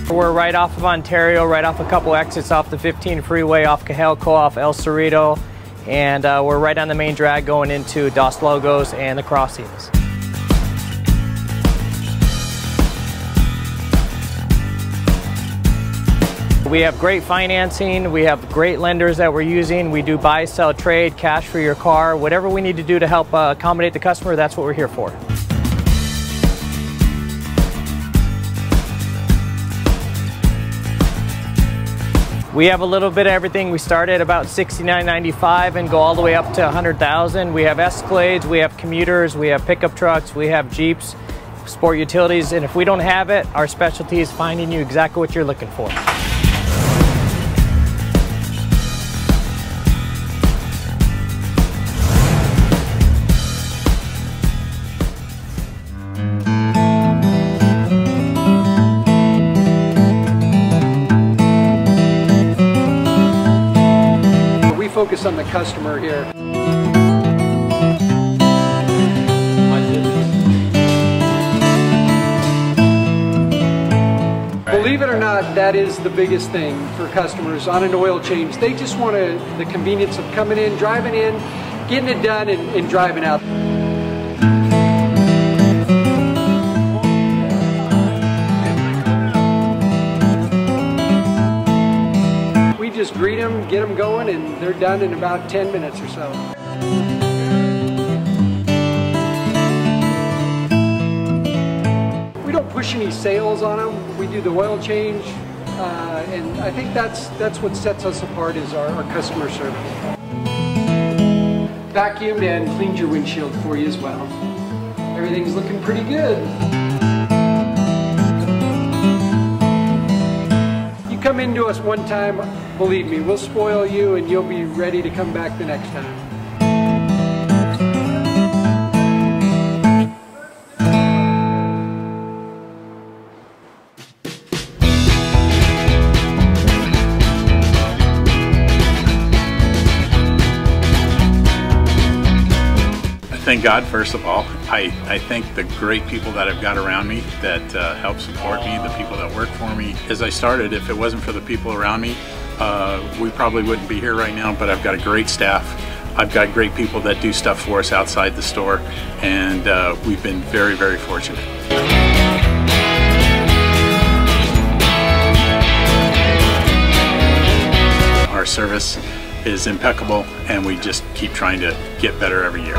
We're right off of Ontario, right off a couple exits off the 15 freeway, off Cajelco, off El Cerrito, and we're right on the main drag going into Dos Logos and the Crossings. We have great financing, we have great lenders that we're using. We do buy, sell, trade, cash for your car. Whatever we need to do to help accommodate the customer, that's what we're here for. We have a little bit of everything. We start at about $69.95 and go all the way up to $100,000. We have Escalades, we have commuters, we have pickup trucks, we have Jeeps, sport utilities, and if we don't have it, our specialty is finding you exactly what you're looking for. Focus on the customer here. Believe it or not, that is the biggest thing for customers on an oil change. They just want the convenience of coming in, driving in, getting it done, and driving out. Just greet them, get them going, and they're done in about 10 minutes or so. We don't push any sales on them. We do the oil change, and I think that's what sets us apart is our customer service. Vacuumed and cleaned your windshield for you as well. Everything's looking pretty good. Come into us one time, believe me, we'll spoil you and you'll be ready to come back the next time. Thank God, first of all. I thank the great people that I've got around me that help support me, the people that work for me. As I started, if it wasn't for the people around me, we probably wouldn't be here right now, but I've got a great staff. I've got great people that do stuff for us outside the store, and we've been very, very fortunate. Our service is impeccable, and we just keep trying to get better every year.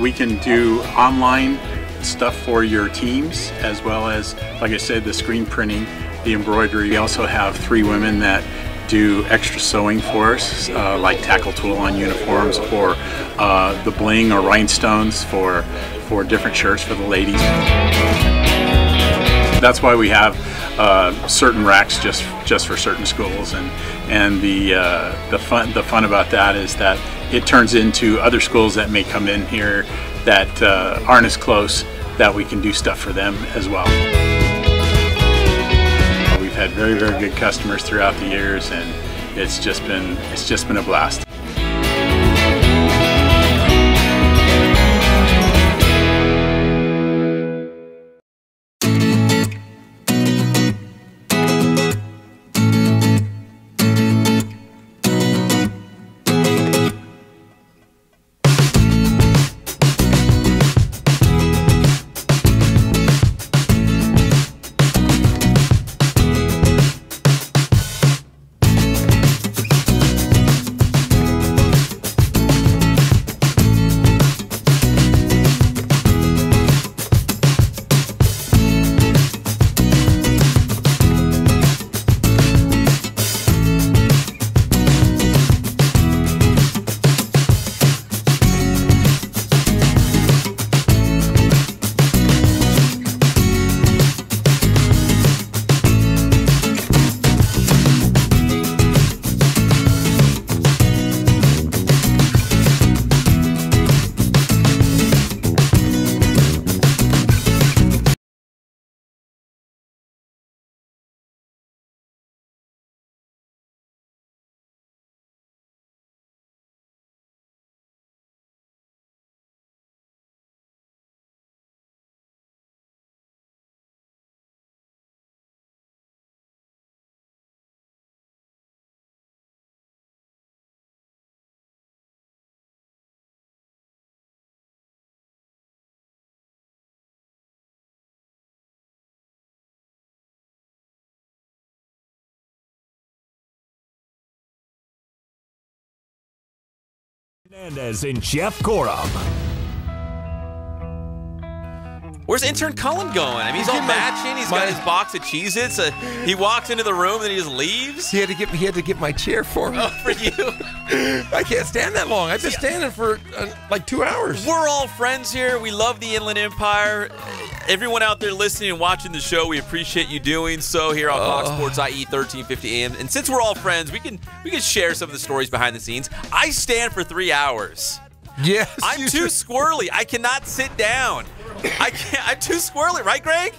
We can do online stuff for your teams, as well as, like I said, the screen printing, the embroidery. We also have 3 women that do extra sewing for us, like tackle tool on uniforms, or the bling or rhinestones for different shirts for the ladies. That's why we have certain racks just for certain schools, and the fun about that is that it turns into other schools that may come in here that aren't as close, that we can do stuff for them as well. We've had very, very good customers throughout the years, and it's just been a blast. Fernandez and Jeff Corum. Where's intern Cullen going? I mean, he's all matching. He's got his box of Cheez-Its. He walks into the room and he just leaves. He had to get my chair for me. Oh, for you. I can't stand that long. I've been standing for like 2 hours. We're all friends here. We love the Inland Empire. Everyone out there listening and watching the show, we appreciate you doing so here on Fox Sports IE 1350 AM. And since we're all friends, we can share some of the stories behind the scenes. I stand for 3 hours. Yes. I'm too squirrely. I cannot sit down. I can't. I'm too squirrely, right, Greg?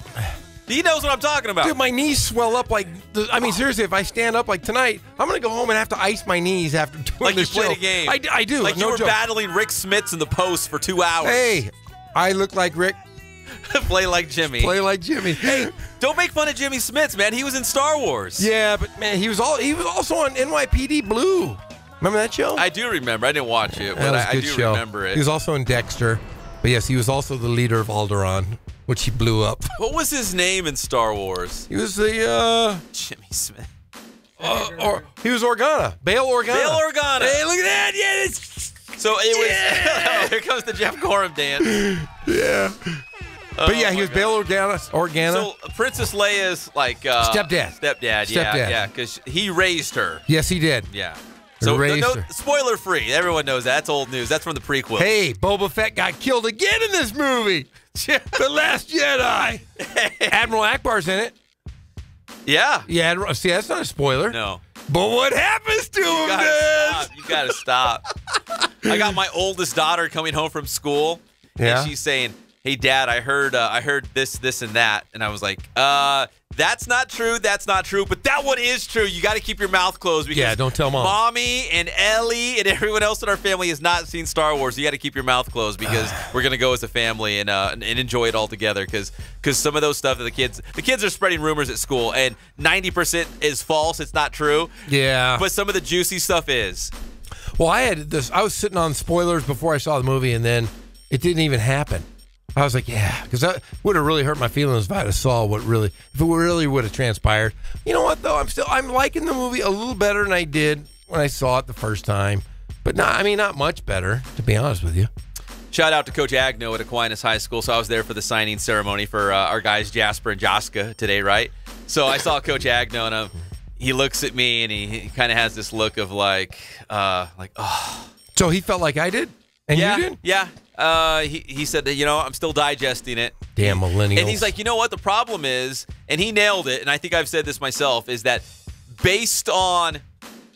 He knows what I'm talking about. Dude, my knees swell up like. I mean, seriously, if I stand up like tonight, I'm gonna go home and have to ice my knees after doing like this you show. played a game. I do. Like no you were joke. battling Rick Smits in the post for 2 hours. Hey, I look like Rick. Play like Jimmy. Play like Jimmy. Hey, don't make fun of Jimmy Smits, man. He was in Star Wars. Yeah, but man, he was also on NYPD Blue. Remember that show? I do remember. I didn't watch it, but I do remember it. He was also in Dexter. But yes, he was also the leader of Alderaan, which he blew up. What was his name in Star Wars? He was the Jimmy Smith. He was Organa. Bail Organa. Bail Organa. Hey, look at that. Yeah, so it was. Here comes the Jeff Corum dance. Yeah. But yeah, he was Bail Organa. So Princess Leia's like stepdad. Stepdad. Yeah, because he raised her. Yes, he did. Yeah. So no, spoiler free. Everyone knows that. That's old news. That's from the prequel. Hey, Boba Fett got killed again in this movie. The Last Jedi. Admiral Akbar's in it. Yeah. Yeah. See, that's not a spoiler. No. But what happens to him, Dad? You gotta stop. I got my oldest daughter coming home from school, and she's saying, "Hey, Dad, I heard this, and that," and I was like, that's not true. That's not true. But that one is true. You got to keep your mouth closed because don't tell Mom. Mommy and Ellie and everyone else in our family has not seen Star Wars. You got to keep your mouth closed because we're gonna go as a family and enjoy it all together. Because some of those stuff that the kids are spreading rumors at school, and 90% is false. It's not true. Yeah. But some of the juicy stuff is. Well, I was sitting on spoilers before I saw the movie, and then it didn't even happen. I was like, yeah, because that would have really hurt my feelings if I had saw if it really would have transpired. You know what, though? I'm liking the movie a little better than I did when I saw it the first time. But not much better, to be honest with you. Shout out to Coach Agno at Aquinas High School. So I was there for the signing ceremony for our guys Jasper and Joshka today, right? So I saw Coach Agno, and he looks at me, and he kind of has this look of like, oh. So he felt like I did? And you did? Yeah. He said that, I'm still digesting it. Damn millennials. And he's like, you know what the problem is, and he nailed it, and I think I've said this myself, is that based on,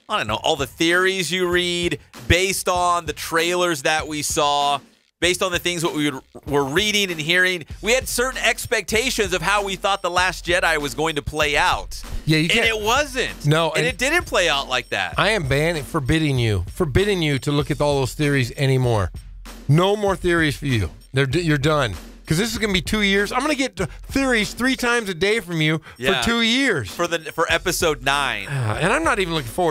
I don't know, all the theories you read, based on the trailers that we saw, based on the things what we were reading and hearing, we had certain expectations of how we thought The Last Jedi was going to play out. Yeah, you can't. And it wasn't. No. And it didn't play out like that. I am forbidding you to look at all those theories anymore. No more theories for you. You're done. Because this is going to be 2 years. I'm going to get theories 3 times a day from you for 2 years. For episode 9. And I'm not even looking forward